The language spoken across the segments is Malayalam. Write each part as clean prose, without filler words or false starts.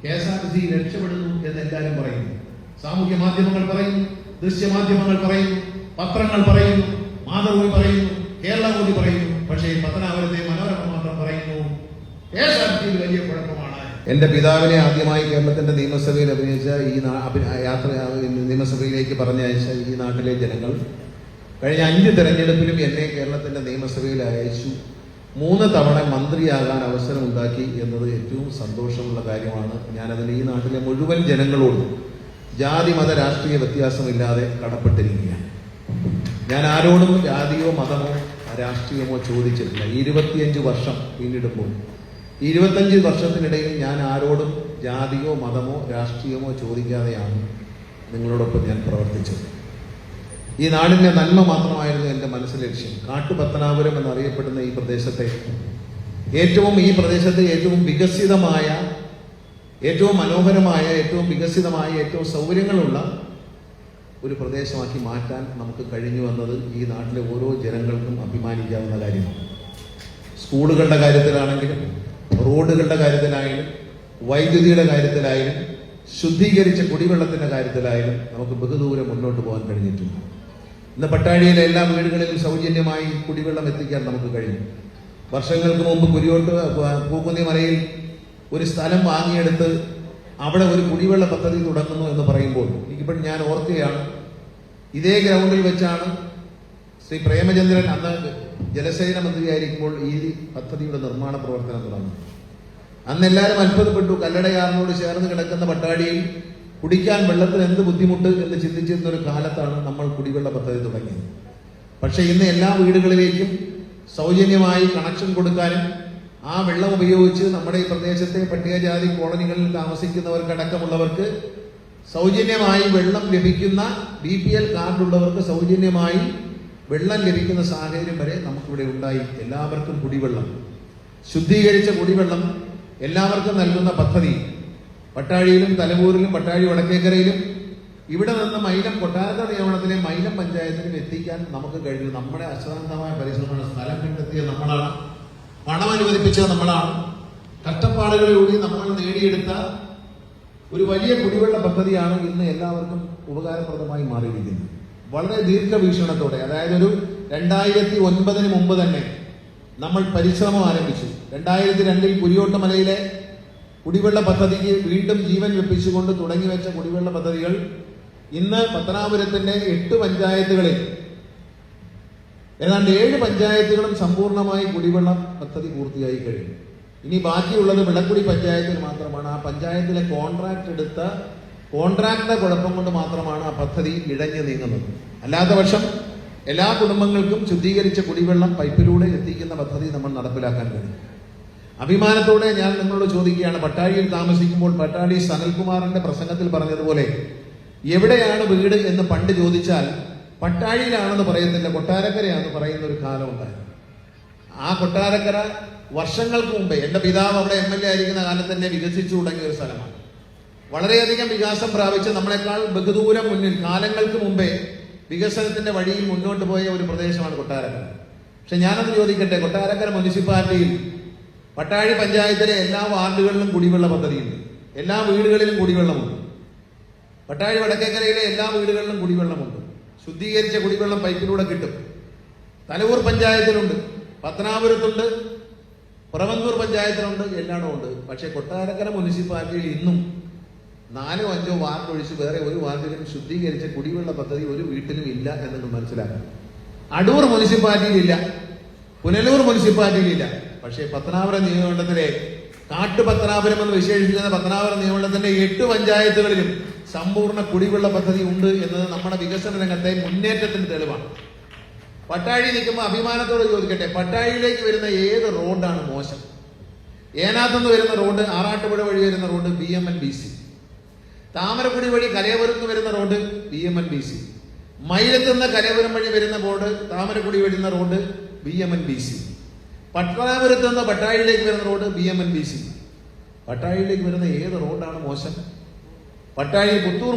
KSRTC രക്ഷപ്പെടുന്നു എന്ന് എല്ലാവരും പറയുന്നു. സാമൂഹ്യ മാധ്യമങ്ങൾ പറയുന്നു, ദൃശ്യമാധ്യമങ്ങൾ പറയുന്നു, പത്രങ്ങൾ പറയുന്നു, മാതൃഭൂമി പറയുന്നു, കേരളമോദി പറയുന്നു. പക്ഷേ പത്തനാപുരത്തെ മനോരമ മാത്രം പറയുന്നു KSRTC വലിയ കുഴപ്പമാണ്. എന്റെ പിതാവിനെ ആദ്യമായി കേരളത്തിന്റെ നിയമസഭയിൽ അഭിനയിച്ച നിയമസഭയിലേക്ക് പറഞ്ഞയച്ച ഈ നാട്ടിലെ ജനങ്ങൾ കഴിഞ്ഞ 5 തെരഞ്ഞെടുപ്പിലും എന്നെ കേരളത്തിന്റെ നിയമസഭയിൽ അയച്ചു. 3 തവണ മന്ത്രിയാകാൻ അവസരമുണ്ടാക്കി എന്നത് ഏറ്റവും സന്തോഷമുള്ള കാര്യമാണ്. ഞാനതിന് ഈ നാട്ടിലെ മുഴുവൻ ജനങ്ങളോടും ജാതി മത രാഷ്ട്രീയ വ്യത്യാസമില്ലാതെ കടപ്പെട്ടിരിക്കുകയാണ്. ഞാൻ ആരോടും ജാതിയോ മതമോ രാഷ്ട്രീയമോ ചോദിച്ചിട്ടില്ല. 25 വർഷം പിന്നിടുമ്പോൾ 25 വർഷത്തിനിടയിൽ ഞാൻ ആരോടും ജാതിയോ മതമോ രാഷ്ട്രീയമോ ചോദിക്കാതെയാണ് നിങ്ങളോടൊപ്പം ഞാൻ പ്രവർത്തിച്ചത്. ഈ നാടിന്റെ നന്മ മാത്രമായിരുന്നു എൻ്റെ മനസ്സിലെ ലക്ഷ്യം. കാട്ടുപത്തനാപുരം എന്നറിയപ്പെടുന്ന ഈ പ്രദേശത്തെ ഏറ്റവും വികസിതമായ, ഏറ്റവും മനോഹരമായ, ഏറ്റവും വികസിതമായ, ഏറ്റവും സൗകര്യങ്ങളുള്ള ഒരു പ്രദേശമാക്കി മാറ്റാൻ നമുക്ക് കഴിഞ്ഞു വന്നത് ഈ നാട്ടിലെ ഓരോ ജനങ്ങൾക്കും അഭിമാനിക്കാവുന്ന കാര്യമാണ്. സ്കൂളുകളുടെ കാര്യത്തിലാണെങ്കിലും, റോഡുകളുടെ കാര്യത്തിലായാലും, വൈദ്യുതിയുടെ കാര്യത്തിലായാലും, ശുദ്ധീകരിച്ച കുടിവെള്ളത്തിന്റെ കാര്യത്തിലായാലും നമുക്ക് ബഹുദൂരം മുന്നോട്ട് പോകാൻ കഴിഞ്ഞിട്ടുണ്ട്. ഇന്ന് പട്ടാഴിയിലെ എല്ലാ വീടുകളിലും സൗജന്യമായി കുടിവെള്ളം എത്തിക്കാൻ നമുക്ക് കഴിഞ്ഞു. വർഷങ്ങൾക്ക് മുമ്പ് പൂക്കുന്നി മലയിൽ ഒരു സ്ഥലം വാങ്ങിയെടുത്ത് അവിടെ ഒരു കുടിവെള്ള പദ്ധതി തുടങ്ങുന്നു എന്ന് പറയുമ്പോൾ എനിക്കിപ്പോൾ ഞാൻ ഓർക്കുകയാണ്, ഇതേ ഗ്രൗണ്ടിൽ വെച്ചാണ് ശ്രീ പ്രേമചന്ദ്രൻ അന്ന് ജലസേന മന്ത്രിയായിരിക്കുമ്പോൾ ഈ പദ്ധതിയുടെ നിർമ്മാണ പ്രവർത്തനം തുടങ്ങി. അന്ന് എല്ലാവരും അത്ഭുതപ്പെട്ടു. കല്ലടയാറിനോട് ചേർന്ന് കിടക്കുന്ന പട്ടാഴിയിൽ കുടിക്കാൻ വെള്ളത്തിന് എന്ത് ബുദ്ധിമുട്ട് എന്ന് ചിന്തിച്ചിരുന്ന ഒരു കാലത്താണ് നമ്മൾ കുടിവെള്ള പദ്ധതി തുടങ്ങിയത്. പക്ഷെ ഇന്ന് എല്ലാ വീടുകളിലേക്കും സൗജന്യമായി കണക്ഷൻ കൊടുക്കാനും ആ വെള്ളം ഉപയോഗിച്ച് നമ്മുടെ ഈ പ്രദേശത്തെ പട്ടികജാതി കോളനികളിൽ താമസിക്കുന്നവർക്കടക്കമുള്ളവർക്ക് സൗജന്യമായി വെള്ളം ലഭിക്കുന്ന, BPL കാർഡുള്ളവർക്ക് സൗജന്യമായി വെള്ളം ലഭിക്കുന്ന സാഹചര്യം വരെ നമുക്കിവിടെ ഉണ്ടായി. എല്ലാവർക്കും കുടിവെള്ളം, ശുദ്ധീകരിച്ച കുടിവെള്ളം എല്ലാവർക്കും നൽകുന്ന പദ്ധതി പട്ടാഴിയിലും തലവൂരിലും പട്ടാഴി വടക്കേക്കരയിലും ഇവിടെ നിന്ന് മൈലം കൊട്ടാരക്കര നിയമനത്തിലെ മൈലം പഞ്ചായത്തിലും എത്തിക്കാൻ നമുക്ക് കഴിഞ്ഞു. നമ്മുടെ അശ്രാന്തമായ പരിശ്രമമാണ്. സ്ഥലം കണ്ടെത്തിയ നമ്മളാണ്, പണം അനുവദിപ്പിച്ചത് നമ്മളാണ്, കഷ്ടപ്പാടുകളിലൂടെ നമ്മൾ നേടിയെടുത്ത ഒരു വലിയ കുടിവെള്ള പദ്ധതിയാണ് ഇന്ന് എല്ലാവർക്കും ഉപകാരപ്രദമായി മാറിയിരിക്കുന്നത്. വളരെ ദീർഘവീക്ഷണത്തോടെ, അതായത് ഒരു 2009 മുമ്പ് തന്നെ നമ്മൾ പരിശ്രമം ആരംഭിച്ചു. 2002 കുരിയോട്ടുമലയിലെ കുടിവെള്ള പദ്ധതിക്ക് വീണ്ടും ജീവൻ വെപ്പിച്ചുകൊണ്ട് തുടങ്ങി വെച്ച കുടിവെള്ള പദ്ധതികൾ ഇന്ന് പത്തനാപുരത്തിന്റെ 8 പഞ്ചായത്തുകളിൽ ഏതാണ്ട് 7 പഞ്ചായത്തുകളും സമ്പൂർണമായി കുടിവെള്ള പദ്ധതി പൂർത്തിയായി കഴിഞ്ഞു. ഇനി ബാക്കിയുള്ളത് വിളക്കുടി പഞ്ചായത്തിൽ മാത്രമാണ്. ആ പഞ്ചായത്തിലെ കോൺട്രാക്ട് എടുത്ത കോൺട്രാക്ടിന്റെ കുഴപ്പം കൊണ്ട് മാത്രമാണ് ആ പദ്ധതി ഇഴഞ്ഞു നീങ്ങുന്നത്. അല്ലാത്ത പക്ഷം എല്ലാ കുടുംബങ്ങൾക്കും ശുദ്ധീകരിച്ച കുടിവെള്ളം പൈപ്പിലൂടെ എത്തിക്കുന്ന പദ്ധതി നമ്മൾ നടപ്പിലാക്കാൻ കഴിയും. അഭിമാനത്തോടെ ഞാൻ നിങ്ങളോട് ചോദിക്കുകയാണ്, പട്ടാഴിയിൽ താമസിക്കുമ്പോൾ പട്ടാഴി സനൽകുമാറിന്റെ പ്രസംഗത്തിൽ പറഞ്ഞതുപോലെ എവിടെയാണ് വീട് എന്ന് പണ്ട് ചോദിച്ചാൽ പട്ടാഴിയിലാണെന്ന് പറയത്തില്ല, കൊട്ടാരക്കരയാണെന്ന് പറയുന്ന ഒരു കാലം ഉണ്ടായിരുന്നു. ആ കൊട്ടാരക്കര വർഷങ്ങൾക്ക് മുമ്പേ എന്റെ പിതാവ് അവിടെ MLA ആയിരിക്കുന്ന കാലത്ത് തന്നെ വികസിച്ചു തുടങ്ങിയ ഒരു സ്ഥലമാണ്. വളരെയധികം വികാസം പ്രാപിച്ച് നമ്മളെക്കാൾ ബഹുദൂരം മുന്നിൽ കാലങ്ങൾക്ക് മുമ്പേ വികസനത്തിന്റെ വഴിയിൽ മുന്നോട്ട് പോയ ഒരു പ്രദേശമാണ് കൊട്ടാരക്കര. പക്ഷെ ഞാനത് ചോദിക്കട്ടെ, കൊട്ടാരക്കര മുനിസിപ്പാലിറ്റിയിൽ പട്ടാഴി പഞ്ചായത്തിലെ എല്ലാ വാർഡുകളിലും കുടിവെള്ള പദ്ധതിയുണ്ട്, എല്ലാ വീടുകളിലും കുടിവെള്ളമുണ്ട്. പട്ടാഴി വടക്കേക്കരയിലെ എല്ലാ വീടുകളിലും കുടിവെള്ളമുണ്ട്, ശുദ്ധീകരിച്ച കുടിവെള്ളം പൈപ്പിലൂടെ കിട്ടും. തലവൂർ പഞ്ചായത്തിലുണ്ട്, പത്തനാപുരത്തുണ്ട്, പുറവന്തൂർ പഞ്ചായത്തിലുണ്ട്, എല്ലായിടും ഉണ്ട്. പക്ഷെ കൊട്ടാരക്കര മുനിസിപ്പാലിറ്റിയിൽ ഇന്നും 4 or 5 വാർഡ് ഒഴിച്ച് വേറെ ഒരു വാർഡിലും ശുദ്ധീകരിച്ച കുടിവെള്ള പദ്ധതി ഒരു വീട്ടിലും ഇല്ല എന്ന് മനസ്സിലാക്കണം. അടൂർ മുനിസിപ്പാലിറ്റിയിൽ ഇല്ല, പുനലൂർ മുനിസിപ്പാലിറ്റിയിൽ ഇല്ല. പക്ഷേ പത്തനാപുരം നിയമമണ്ഡലത്തിലെ കാട്ടുപത്തനാപുരം എന്ന് വിശേഷിപ്പിക്കുന്ന പത്തനാപുരം നിയമമണ്ഡലത്തിന്റെ 8 പഞ്ചായത്തുകളിലും സമ്പൂർണ്ണ കുടിവെള്ള പദ്ധതി ഉണ്ട് എന്നത് നമ്മുടെ വികസന രംഗത്തെ മുന്നേറ്റത്തിന് തെളിവാണ്. പട്ടാഴി നിൽക്കുമ്പോൾ അഭിമാനത്തോടെ ചോദിക്കട്ടെ, പട്ടാഴിയിലേക്ക് വരുന്ന ഏത് റോഡാണ് മോശം? ഏനാത്തുനിന്ന് വരുന്ന റോഡ്, ആറാട്ടുപുഴ വഴി വരുന്ന റോഡ് BMNBC, താമരക്കുടി വഴി കലയപുരത്ത് വരുന്ന റോഡ് BMNBC, മൈലത്തുനിന്ന് കലയപുരം വഴി വരുന്ന റോഡ്, താമരക്കുടി വരുന്ന റോഡ് BMNBC, പട്ടണാപുരത്ത് നിന്ന് പട്ടാഴിയിലേക്ക് വരുന്ന റോഡ് BMNBC. പട്ടാഴിയിലേക്ക് വരുന്ന ഏത് റോഡാണ് മോശം? Pattazhi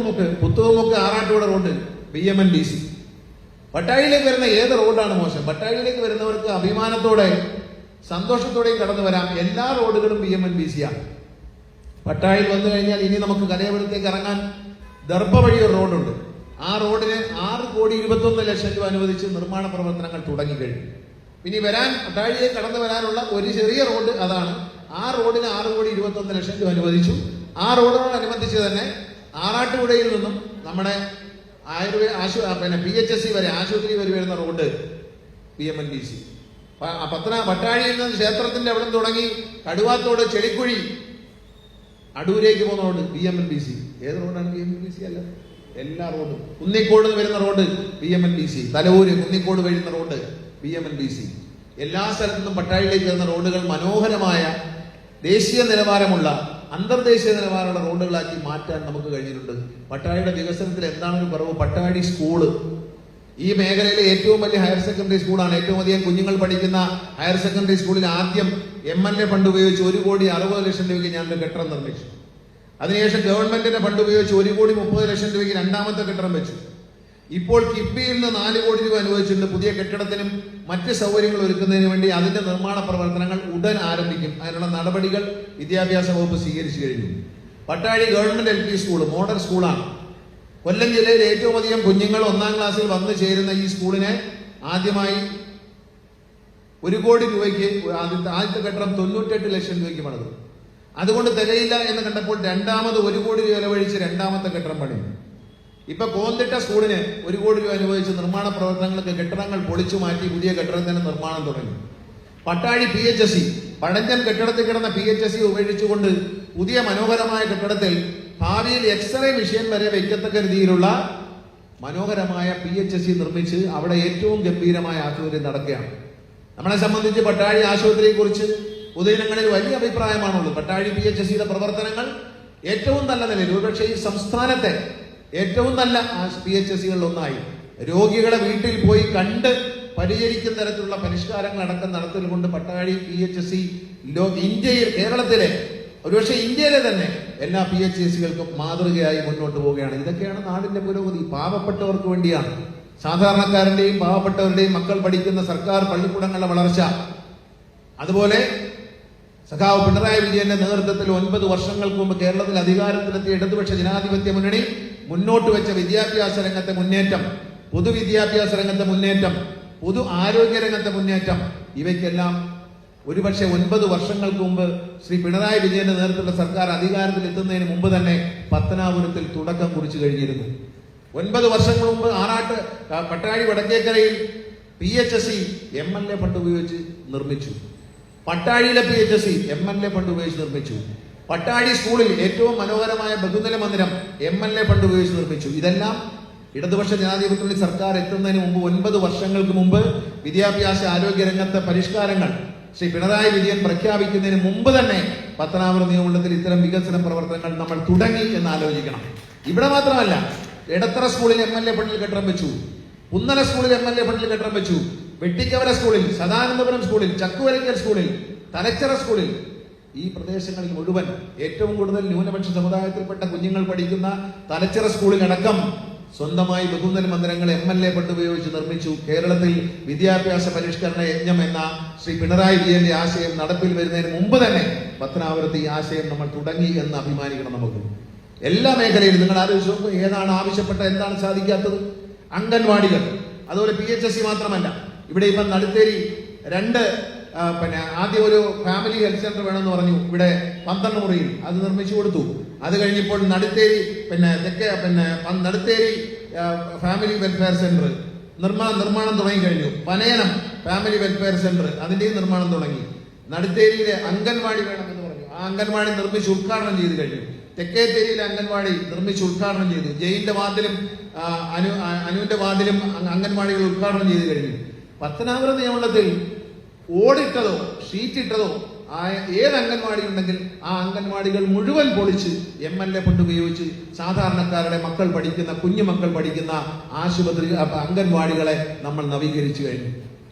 Puthurmukku Arattupuzha road BMNBC. പട്ടാഴിയിലേക്ക് വരുന്ന ഏത് റോഡാണ് മോശം? പട്ടാഴിയിലേക്ക് വരുന്നവർക്ക് അഭിമാനത്തോടെ സന്തോഷത്തോടെയും കടന്നു വരാം. എല്ലാ റോഡുകളും BMNBC ആണ്. പട്ടായിൽ വന്നു കഴിഞ്ഞാൽ ഇനി നമുക്ക് കരയപുരത്തേക്ക് ഇറങ്ങാൻ ദർഭ വഴി ഒരു റോഡുണ്ട്. ആ റോഡിന് 6,21,00,000 രൂപ അനുവദിച്ച് നിർമ്മാണ പ്രവർത്തനങ്ങൾ തുടങ്ങിക്കഴിഞ്ഞു. ഇനി പട്ടാഴിയിലേക്ക് കടന്നു വരാനുള്ള ഒരു ചെറിയ റോഡ് അതാണ്. ആ റോഡിന് 6,21,00,000 രൂപ അനുവദിച്ചു. ആ റോഡിനോടനുബന്ധിച്ച് തന്നെ ആറാട്ടുപുഴയിൽ നിന്നും നമ്മുടെ PHSC വരെ ആശുപത്രി വരെ വരുന്ന റോഡ് BMNDC. പട്ടാഴിയിൽ നിന്ന് ക്ഷേത്രത്തിന്റെ അവിടെ തുടങ്ങി കടുവാത്തോട് ചെളിക്കുഴി അടൂരേക്ക് പോകുന്ന റോഡ് BMNDC. ഏത് റോഡാണ്? BMNDC അല്ല, എല്ലാ റോഡും. കുന്നിക്കോട് വരുന്ന റോഡ് BMNDC. തലൂര് കുന്നിക്കോട് വരുന്ന റോഡ് BMNDC. എല്ലാ സ്ഥലത്തു നിന്നും പട്ടാഴിയിലേക്ക് വരുന്ന റോഡുകൾ മനോഹരമായ ദേശീയ നിലവാരമുള്ള അന്തർദേശീയ നിലവാരമുള്ള റോഡുകളാക്കി മാറ്റാൻ നമുക്ക് കഴിഞ്ഞിട്ടുണ്ട്. പട്ടാഴിയുടെ വികസനത്തിൽ എന്താണ് ഒരു കുറവ്? പട്ടാഴി സ്കൂള് ഈ മേഖലയിലെ ഏറ്റവും വലിയ ഹയർ സെക്കൻഡറി സ്കൂളാണ്. ഏറ്റവും അധികം കുഞ്ഞുങ്ങൾ പഠിക്കുന്ന ഹയർ സെക്കൻഡറി സ്കൂളിൽ ആദ്യം MLA ഫണ്ട് ഉപയോഗിച്ച് 1,60,00,000 രൂപയ്ക്ക് ഞാനൊരു കെട്ടിടം നിർമ്മിച്ചു. അതിനുശേഷം ഗവൺമെന്റിന്റെ ഫണ്ട് ഉപയോഗിച്ച് 1,30,00,000 രൂപയ്ക്ക് രണ്ടാമത്തെ കെട്ടിടം വെച്ചു. ഇപ്പോൾ കിഫ്ബിയിൽ നിന്ന് 4 കോടി രൂപ അനുവദിച്ചിട്ടുണ്ട്. പുതിയ കെട്ടിടത്തിനും മറ്റ് സൗകര്യങ്ങൾ ഒരുക്കുന്നതിന് വേണ്ടി അതിന്റെ നിർമ്മാണ പ്രവർത്തനങ്ങൾ ഉടൻ ആരംഭിക്കും. അതിനുള്ള നടപടികൾ വിദ്യാഭ്യാസ വകുപ്പ് സ്വീകരിച്ചു കഴിഞ്ഞു. Pattazhi government LP school model സ്കൂളാണ്. കൊല്ലം ജില്ലയിൽ ഏറ്റവും അധികം കുഞ്ഞുങ്ങൾ 1ാം ക്ലാസ്സിൽ വന്നു ചേരുന്ന ഈ സ്കൂളിനെ ആദ്യമായി 1 കോടി രൂപയ്ക്ക് ആദ്യത്തെ കെട്ടിടം 98 ലക്ഷം രൂപയ്ക്ക് പണിതു. അതുകൊണ്ട് തികയില്ല എന്ന് കണ്ടപ്പോൾ രണ്ടാമത് 1 കോടി രൂപ ചെലവഴിച്ച് രണ്ടാമത്തെ കെട്ടിടം പണിതു. ഇപ്പൊ കോന്തിട്ട സ്കൂളിന് 1 കോടി രൂപ അനുവദിച്ച് നിർമ്മാണ പ്രവർത്തനങ്ങൾക്ക് കെട്ടിടങ്ങൾ പൊളിച്ചു മാറ്റി പുതിയ കെട്ടിടത്തിന്റെ നിർമ്മാണം തുടങ്ങി. പട്ടാഴി PHSC പഴഞ്ചൻ കെട്ടിടത്തിൽ കിടന്ന PHSC ഉപേക്ഷിച്ചുകൊണ്ട് പുതിയ മനോഹരമായ കെട്ടിടത്തിൽ ഭാവിയിൽ എക്സ്റേ മെഷീൻ വരെ വയ്ക്കത്തക്ക രീതിയിലുള്ള മനോഹരമായ PHSC നിർമ്മിച്ച് അവിടെ ഏറ്റവും ഗംഭീരമായ ആശുപത്രി നടക്കുകയാണ്. നമ്മളെ സംബന്ധിച്ച് പട്ടാഴി ആശുപത്രിയെ കുറിച്ച് പൊതുജനങ്ങളിൽ വലിയ അഭിപ്രായമാണുള്ളത്. പട്ടാഴി PHSCയുടെ പ്രവർത്തനങ്ങൾ ഏറ്റവും നല്ല നിലയിൽ, ഒരുപക്ഷെ ഈ സംസ്ഥാനത്തെ ഏറ്റവും നല്ല PHSCകളിൽ ഒന്നായി രോഗികളെ വീട്ടിൽ പോയി കണ്ട് പരിചരിക്കുന്ന തരത്തിലുള്ള പരിഷ്കാരങ്ങൾ അടക്കം നടത്തിക്കൊണ്ട് പട്ടാഴി PHSC ഇന്ത്യയിൽ, കേരളത്തിലെ, ഒരുപക്ഷെ ഇന്ത്യയിലെ തന്നെ എല്ലാ PHSCകൾക്കും മാതൃകയായി മുന്നോട്ട് പോവുകയാണ്. ഇതൊക്കെയാണ് നാടിന്റെ പുരോഗതി. പാവപ്പെട്ടവർക്ക് വേണ്ടിയാണ്, സാധാരണക്കാരന്റെയും പാവപ്പെട്ടവരുടെയും മക്കൾ പഠിക്കുന്ന സർക്കാർ പള്ളിക്കൂടങ്ങളുടെ വളർച്ച. അതുപോലെ സഖാവ് പിണറായി വിജയന്റെ നേതൃത്വത്തിൽ 9 വർഷങ്ങൾക്ക് മുമ്പ് കേരളത്തിൽ അധികാരത്തിലെത്തിയ ഇടതുപക്ഷ ജനാധിപത്യ മുന്നണി മുന്നോട്ട് വെച്ച വിദ്യാഭ്യാസ രംഗത്തെ മുന്നേറ്റം, പൊതുവിദ്യാഭ്യാസ രംഗത്തെ മുന്നേറ്റം, പൊതു ആരോഗ്യ രംഗത്തെ മുന്നേറ്റം, ഇവയ്ക്കെല്ലാം ഒരുപക്ഷെ 9 വർഷങ്ങൾക്ക് മുമ്പ് ശ്രീ പിണറായി വിജയന്റെ നേതൃത്വത്തിലുള്ള സർക്കാർ അധികാരത്തിൽ എത്തുന്നതിന് മുമ്പ് തന്നെ പത്തനാപുരത്തിൽ തുടക്കം കുറിച്ചു കഴിഞ്ഞിരുന്നു. 9 വർഷങ്ങൾ മുമ്പ് പട്ടാഴി വടക്കേക്കരയിൽ PHSC MLA ഫണ്ട് ഉപയോഗിച്ച് നിർമ്മിച്ചു. പട്ടാഴിയിലെ PHSC MLA ഫണ്ട് ഉപയോഗിച്ച് നിർമ്മിച്ചു. പട്ടാഴി സ്കൂളിൽ ഏറ്റവും മനോഹരമായ ബഹുനില മന്ദിരം MLA ഫണ്ട് ഉപയോഗിച്ച് നിർമ്മിച്ചു. ഇതെല്ലാം ഇടതുപക്ഷ ജനാധിപത്യ സർക്കാർ എത്തുന്നതിന് മുമ്പ് 9 വർഷങ്ങൾക്ക് മുമ്പ് വിദ്യാഭ്യാസ ആരോഗ്യ രംഗത്തെ പരിഷ്കാരങ്ങൾ ശ്രീ പിണറായി വിജയൻ പ്രഖ്യാപിക്കുന്നതിന് മുമ്പ് തന്നെ പത്തനാപുരം നിയമമണ്ഡലത്തിൽ ഇത്തരം വികസന പ്രവർത്തനങ്ങൾ നമ്മൾ തുടങ്ങി എന്ന് ആലോചിക്കണം. ഇവിടെ മാത്രമല്ല, എടത്തറ സ്കൂളിൽ MLA ഫണ്ടിൽ കെട്ടിടം വെച്ചു, പുന്നല സ്കൂളിൽ MLA ഫണ്ടിൽ കെട്ടിടം വെച്ചു, വെട്ടിക്കവര സ്കൂളിൽ, സദാനന്ദപുരം സ്കൂളിൽ, ചക്കുവരയ്ക്കൽ സ്കൂളിൽ, തലച്ചിറ സ്കൂളിൽ, ഈ പ്രദേശങ്ങളിൽ മുഴുവൻ ഏറ്റവും കൂടുതൽ ന്യൂനപക്ഷ സമുദായത്തിൽപ്പെട്ട കുഞ്ഞുങ്ങൾ പഠിക്കുന്ന തലച്ചിറ സ്കൂളിലടക്കം സ്വന്തമായി ബഹുനില മന്ദിരങ്ങൾ MLA ഫണ്ട് ഉപയോഗിച്ച് നിർമ്മിച്ചു. കേരളത്തിൽ വിദ്യാഭ്യാസ പരിഷ്കരണ യജ്ഞം എന്ന ശ്രീ പിണറായി വിജയന്റെ ആശയം നടപ്പിൽ വരുന്നതിന് മുമ്പ് തന്നെ പത്തനാപുരത്ത് ഈ ആശയം നമ്മൾ തുടങ്ങി എന്ന് അഭിമാനിക്കണം. നമുക്ക് എല്ലാ മേഖലയിലും നിങ്ങൾ ആലോചിച്ച് നോക്കുക, ഏതാണ് ആവശ്യപ്പെട്ട, എന്താണ് സാധിക്കാത്തത്? അംഗൻവാടികൾ, അതുപോലെ PHSC മാത്രമല്ല, ഇവിടെ ഇപ്പം നടുത്തേരി 2 ആദ്യം ഒരു ഫാമിലി ഹെൽത്ത് സെന്റർ വേണമെന്ന് പറഞ്ഞു, ഇവിടെ 12 മുറിയിൽ അത് നിർമ്മിച്ചു കൊടുത്തു. അത് കഴിഞ്ഞപ്പോൾ Naduthery Naduthery family welfare centre നിർമ്മാണം തുടങ്ങി കഴിഞ്ഞു. പനയനം ഫാമിലി വെൽഫെയർ സെന്റർ, അതിന്റെയും നിർമ്മാണം തുടങ്ങി. നടുത്തേരിയിലെ അംഗൻവാടി വേണമെന്ന് പറഞ്ഞു, ആ അംഗൻവാടി നിർമ്മിച്ച് ഉദ്ഘാടനം ചെയ്ത് കഴിഞ്ഞു. തെക്കേത്തേരിയിലെ അംഗൻവാടി നിർമ്മിച്ച് ഉദ്ഘാടനം ചെയ്തു. ജയിന്റെ വാർഡിലും അനുവിന്റെ വാർഡിലും അംഗൻവാടികൾ ഉദ്ഘാടനം ചെയ്ത് കഴിഞ്ഞു. പത്തനാപുരം നിയമമണ്ഡലത്തിൽ ഓടിട്ടതോ ഷീറ്റിട്ടതോ ഏത് അംഗൻവാടി ഉണ്ടെങ്കിൽ ആ അംഗൻവാടികൾ മുഴുവൻ പൊളിച്ച് MLA ഫണ്ട് ഉപയോഗിച്ച് സാധാരണക്കാരുടെ മക്കൾ പഠിക്കുന്ന, കുഞ്ഞുമക്കൾ പഠിക്കുന്ന ആശുപത്രി അംഗൻവാടികളെ നമ്മൾ നവീകരിച്ചു കഴിഞ്ഞു.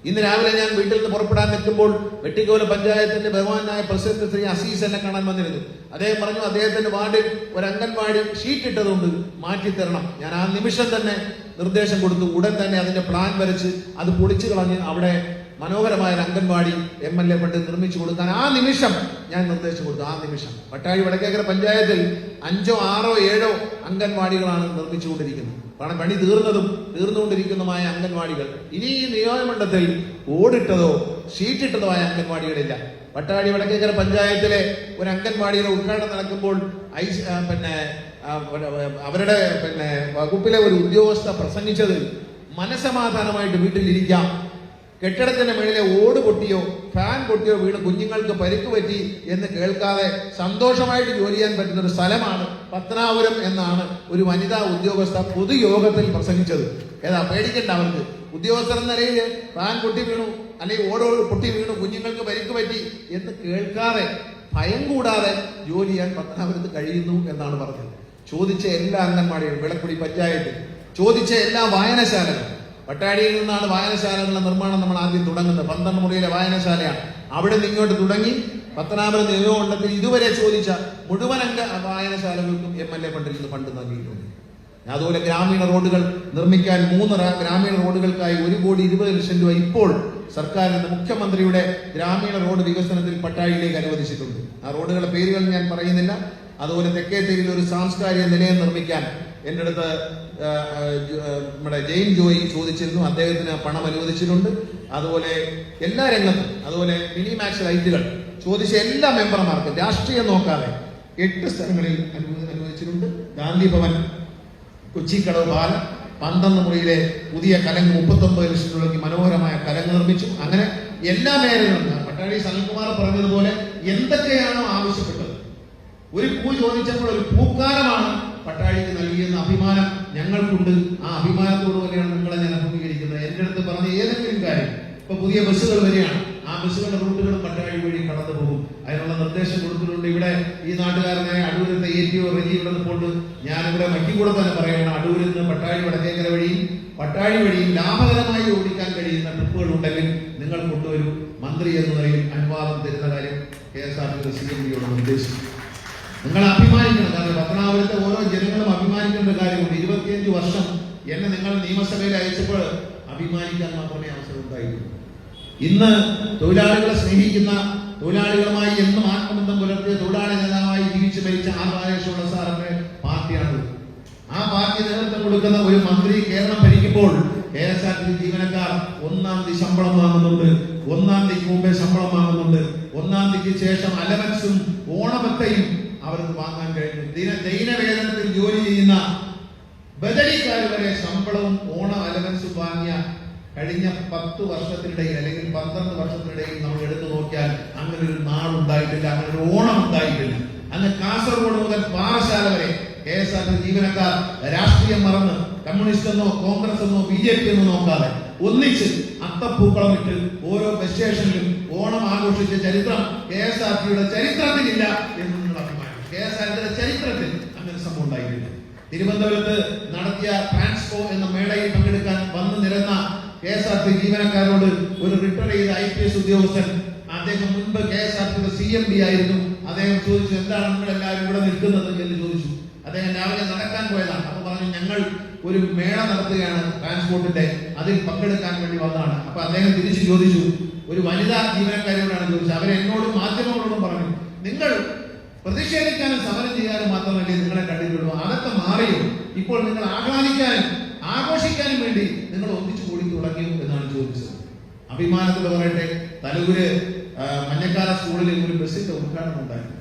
ഇന്ന് രാവിലെ ഞാൻ വീട്ടിൽ നിന്ന് പുറപ്പെടാൻ നിൽക്കുമ്പോൾ വെട്ടിക്കോല പഞ്ചായത്തിന്റെ ബഹുമാനായ പ്രസിഡന്റ് ശ്രീ അസീസ് എന്നെ കാണാൻ വന്നിരുന്നു. അദ്ദേഹം പറഞ്ഞു, അദ്ദേഹത്തിന്റെ വാർഡിൽ ഒരു അംഗൻവാടി ഷീറ്റ് ഇട്ടതുകൊണ്ട് മാറ്റിത്തരണം. ഞാൻ ആ നിമിഷം തന്നെ നിർദ്ദേശം കൊടുത്തു. ഉടൻ തന്നെ അതിന്റെ പ്ലാൻ വരച്ച് അത് പൊളിച്ചു കളഞ്ഞ് അവിടെ മനോഹരമായ ഒരു അംഗൻവാടി MLA ഫണ്ട് നിർമ്മിച്ചു കൊടുക്കാൻ ആ നിമിഷം ഞാൻ നിർദ്ദേശം കൊടുത്തു. ആ നിമിഷം പട്ടാഴി വടക്കേക്കര പഞ്ചായത്തിൽ 5, 6, 7 അംഗൻവാടികളാണ് നിർമ്മിച്ചുകൊണ്ടിരിക്കുന്നത്. കാരണം പണി തീർന്നുകൊണ്ടിരിക്കുന്നതുമായ അംഗൻവാടികൾ. ഇനി ഈ നിയോജകമണ്ഡലത്തിൽ ഓടിട്ടതോ ഷീറ്റിട്ടതോ ആയ അംഗൻവാടികളില്ല. പട്ടാഴി വടക്കേക്കര പഞ്ചായത്തിലെ ഒരു അംഗൻവാടിയുടെ ഉദ്ഘാടനം നടക്കുമ്പോൾ അവരുടെ വകുപ്പിലെ ഒരു ഉദ്യോഗസ്ഥ പ്രസംഗിച്ചത് മനസമാധാനമായിട്ട് വീട്ടിലിരിക്കാം, കെട്ടിടത്തിന്റെ മുകളിലെ ഓട് പൊട്ടിയോ ഫാൻ പൊട്ടിയോ വീണ് കുഞ്ഞുങ്ങൾക്ക് പരിക്ക് പറ്റി എന്ന് കേൾക്കാതെ സന്തോഷമായിട്ട് ജോലി ചെയ്യാൻ പറ്റുന്ന ഒരു സ്ഥലമാണ് പത്തനാപുരം എന്നാണ് ഒരു വനിതാ ഉദ്യോഗസ്ഥ പൊതുയോഗത്തിൽ പ്രസംഗിച്ചത്. ഏതാ പേടിക്കണ്ട, അവർക്ക് ഉദ്യോഗസ്ഥർ എന്ന നിലയിൽ ഫാൻ പൊട്ടി വീണു അല്ലെങ്കിൽ ഓട് പൊട്ടി വീണു കുഞ്ഞുങ്ങൾക്ക് പരിക്ക് പറ്റി എന്ന് കേൾക്കാതെ ഭയം കൂടാതെ ജോലി ചെയ്യാൻ പത്തനാപുരത്ത് കഴിയുന്നു എന്നാണ് പറഞ്ഞത്. ചോദിച്ച എല്ലാ അംഗൻവാടികളും, വിളക്കുടി പഞ്ചായത്ത് ചോദിച്ച എല്ലാ വായനശാലകളും, പട്ടാഴിയിൽ നിന്നാണ് വായനശാലകളുടെ നിർമ്മാണം നമ്മൾ ആദ്യം തുടങ്ങുന്നത്. 12 മുറിയിലെ വായനശാലയാണ്. അവിടെ നിന്ന് ഇങ്ങോട്ട് തുടങ്ങി പത്തനാപുരം നിയോജകമണ്ഡലത്തിൽ ഇതുവരെ ചോദിച്ച മുഴുവൻ വായനശാലകൾക്കും MLA ഫണ്ടിൽ നിന്ന് ഫണ്ട് നൽകിയിട്ടുണ്ട്. അതുപോലെ ഗ്രാമീണ റോഡുകൾ നിർമ്മിക്കാൻ 3 ഗ്രാമീണ റോഡുകൾക്കായി 1,20,00,000 രൂപ ഇപ്പോൾ സർക്കാരിന്റെ മുഖ്യമന്ത്രിയുടെ ഗ്രാമീണ റോഡ് വികസനത്തിൽ പട്ടാഴിയിലേക്ക് അനുവദിച്ചിട്ടുണ്ട്. ആ റോഡുകളുടെ പേരുകൾ ഞാൻ പറയുന്നില്ല. അതുപോലെ തെക്കേത്തേരിയിൽ ഒരു സാംസ്കാരിക നിലയം നിർമ്മിക്കാൻ എൻ്റെ അടുത്ത് നമ്മുടെ ജെയിൻ ജോയി ചോദിച്ചിരുന്നു. അദ്ദേഹത്തിന് പണം അനുവദിച്ചിട്ടുണ്ട്. അതുപോലെ എല്ലാ രംഗത്തും, അതുപോലെ മിനിമാക്സ് ലൈറ്റുകൾ ചോദിച്ച എല്ലാ മെമ്പർമാർക്കും രാഷ്ട്രീയം നോക്കാതെ 8 സ്ഥലങ്ങളിൽ അനുവദിച്ചിട്ടുണ്ട്. ഗാന്ധി ഭവൻ, കൊച്ചിക്കടവ് പാലം, 12 മുറിയിലെ പുതിയ കലങ്ക് 39 ലക്ഷം രൂപയ്ക്ക് മനോഹരമായ കലങ്ക് നിർമ്മിച്ചു. അങ്ങനെ എല്ലാ മേഖലകളിലും പട്ടാഴി സനൽകുമാർ പറഞ്ഞതുപോലെ എന്തൊക്കെയാണോ ആവശ്യപ്പെട്ടത്, ഒരു പൂ ചോദിച്ചപ്പോൾ ഒരു പൂക്കാലമാണ് പട്ടാഴിക്ക് നൽകിയെന്ന അഭിമാനം ഞങ്ങൾക്കുണ്ട്. ആ അഭിമാനത്തോടു കൂടിയാണ് നിങ്ങളെ ഞാൻ അഭിമുഖീകരിക്കുന്നത്. എന്റെ അടുത്ത് പറഞ്ഞ ഏതെങ്കിലും കാര്യം, ഇപ്പൊ പുതിയ ബസ്സുകൾ വരികയാണ്, ആ ബസ്സുകളുടെ റൂട്ടുകളും പട്ടാഴി വഴി കടന്നു പോകും. അതിനുള്ള നിർദ്ദേശം കൊടുത്തിട്ടുണ്ട്. ഇവിടെ ഈ നാട്ടുകാരനെ അടൂരത്തെ APO റെജി ഇവിടെ നിൽപ്പുണ്ട്. ഞാനിവിടെ മറ്റിക്കൂടെ തന്നെ പറയണം, അടൂരിൽ നിന്ന് പട്ടാഴി വടക്കേക്കര വഴിയും പട്ടാഴി വഴിയും ലാഭകരമായി ഓടിക്കാൻ കഴിയുന്ന ട്രിപ്പുകൾ ഉണ്ടെങ്കിൽ നിങ്ങൾ കൊണ്ടുവരും. മന്ത്രി എന്ന നിലയിൽ അനുവാദം തരുന്ന കാര്യം KSRTC CMD നിർദ്ദേശിച്ചു. നിങ്ങൾ അഭിമാനിക്കണം. കാരണം പത്തനാപുരത്തെ ഓരോ ജനങ്ങളും അഭിമാനിക്കേണ്ട കാര്യമുണ്ട്. 25 വർഷം എന്നെ നിങ്ങൾ നിയമസഭയിൽ അയച്ചപ്പോൾ അഭിമാനിക്കാൻ മാത്രമേ അവസരം ഉണ്ടായിട്ടുള്ളൂ. ഇന്ന് തൊഴിലാളികളെ സ്നേഹിക്കുന്ന, തൊഴിലാളികളുമായി എന്നും ആത്മബന്ധം പുലർത്തിയ, തൊഴിലാളി നേതാവായി ജീവിച്ചു മരിച്ച ആർ സാറിന്റെ പാർട്ടിയാണ്. ആ പാർട്ടി നേതൃത്വം കൊടുക്കുന്ന ഒരു മന്ത്രി കേരളം ഭരിക്കുമ്പോൾ KSRTC ജീവനക്കാർ 1-ാം തീയതി ശമ്പളം വാങ്ങുന്നുണ്ട്, 1-ാം തീയതിക്ക് മുമ്പേ ശമ്പളം വാങ്ങുന്നുണ്ട്, 1-ാം തീയതിക്ക് ശേഷം അലവൻസും ഓണമത്തയും അവർക്ക് വാങ്ങാൻ കഴിഞ്ഞു. ദൈനവേതനത്തിൽ ജോലി ചെയ്യുന്ന ബദലിക്കാർ വരെ ശമ്പളവും ഓണ അലവൻസും വാങ്ങിയ കഴിഞ്ഞ 10 വർഷത്തിനിടയിൽ അല്ലെങ്കിൽ 12 വർഷത്തിനിടയിൽ നമ്മൾ എടുത്തു നോക്കിയാൽ അങ്ങനെ ഒരു നാടുണ്ടായിട്ടില്ല, അങ്ങനെ ഒരു ഓണം ഉണ്ടായിട്ടില്ല. അങ്ങ് കാസർഗോഡ് മുതൽ പാറശാല വരെ KSRTC ജീവനക്കാർ രാഷ്ട്രീയം മറന്ന് കമ്മ്യൂണിസ്റ്റ് എന്നോ കോൺഗ്രസ് എന്നോ BJP എന്നോ നോക്കാതെ ഒന്നിച്ച് അത്തപ്പൂക്കളം ഇട്ട് ഓരോ ബസ് സ്റ്റേഷനിലും ഓണം ആഘോഷിച്ച ചരിത്രം KSRTCയുടെ ചരിത്രത്തിലില്ല എന്ന് നിങ്ങൾ അഭിമാനിക്കും. KSRTCയുടെ ചരിത്രത്തിൽ അങ്ങനെ സംഭവം ഉണ്ടായിട്ടില്ല. തിരുവനന്തപുരത്ത് നടത്തിയ ട്രാൻസ്പോ എന്ന മേളയിൽ പങ്കെടുക്കാൻ വന്നു നിരന്ന KSRTC ജീവനക്കാരോട് ഒരു റിട്ടയർ ചെയ്ത IPS ഉദ്യോഗസ്ഥൻ, അദ്ദേഹം മുൻപ് KSRTCയുടെ CMD ആയിരുന്നു, അദ്ദേഹം ചോദിച്ചു, എന്താണ് നിങ്ങളെല്ലാവരും ഇവിടെ നിൽക്കുന്നത് എന്ന് ചോദിച്ചു. അദ്ദേഹം രാവിലെ നടക്കാൻ പോയതാണ്. അപ്പൊ പറഞ്ഞു, ഞങ്ങൾ ഒരു മേള നടത്തുകയാണ് ട്രാൻസ്പോർട്ടിന്റെ, അതിൽ പങ്കെടുക്കാൻ വേണ്ടി വന്നതാണ്. അപ്പൊ അദ്ദേഹം തിരിച്ചു ചോദിച്ചു, ഒരു വനിതാ ജീവനക്കാരോടാണ് ചോദിച്ചത്. അവരെന്നോടും മാധ്യമങ്ങളോടും പറഞ്ഞു, നിങ്ങൾ പ്രതിഷേധിക്കാനും സമരം ചെയ്യാനും മാത്രമല്ലേ നിങ്ങളെ കണ്ടിട്ടുള്ളൂ, അതൊക്കെ മാറിയോ? ഇപ്പോൾ നിങ്ങൾ ആഹ്ലാദിക്കാനും ആഘോഷിക്കാനും വേണ്ടി നിങ്ങൾ ഒന്നിച്ചു കൂടി തുടങ്ങിയോ എന്നാണ് ചോദിച്ചത്. അഭിമാനത്തോടെ പറയട്ടെ, തലൂര് മഞ്ഞക്കാല സ്കൂളിൽ ഒരു ബസ്സിന്റെ ഉദ്ഘാടനം ഉണ്ടായിരുന്നു.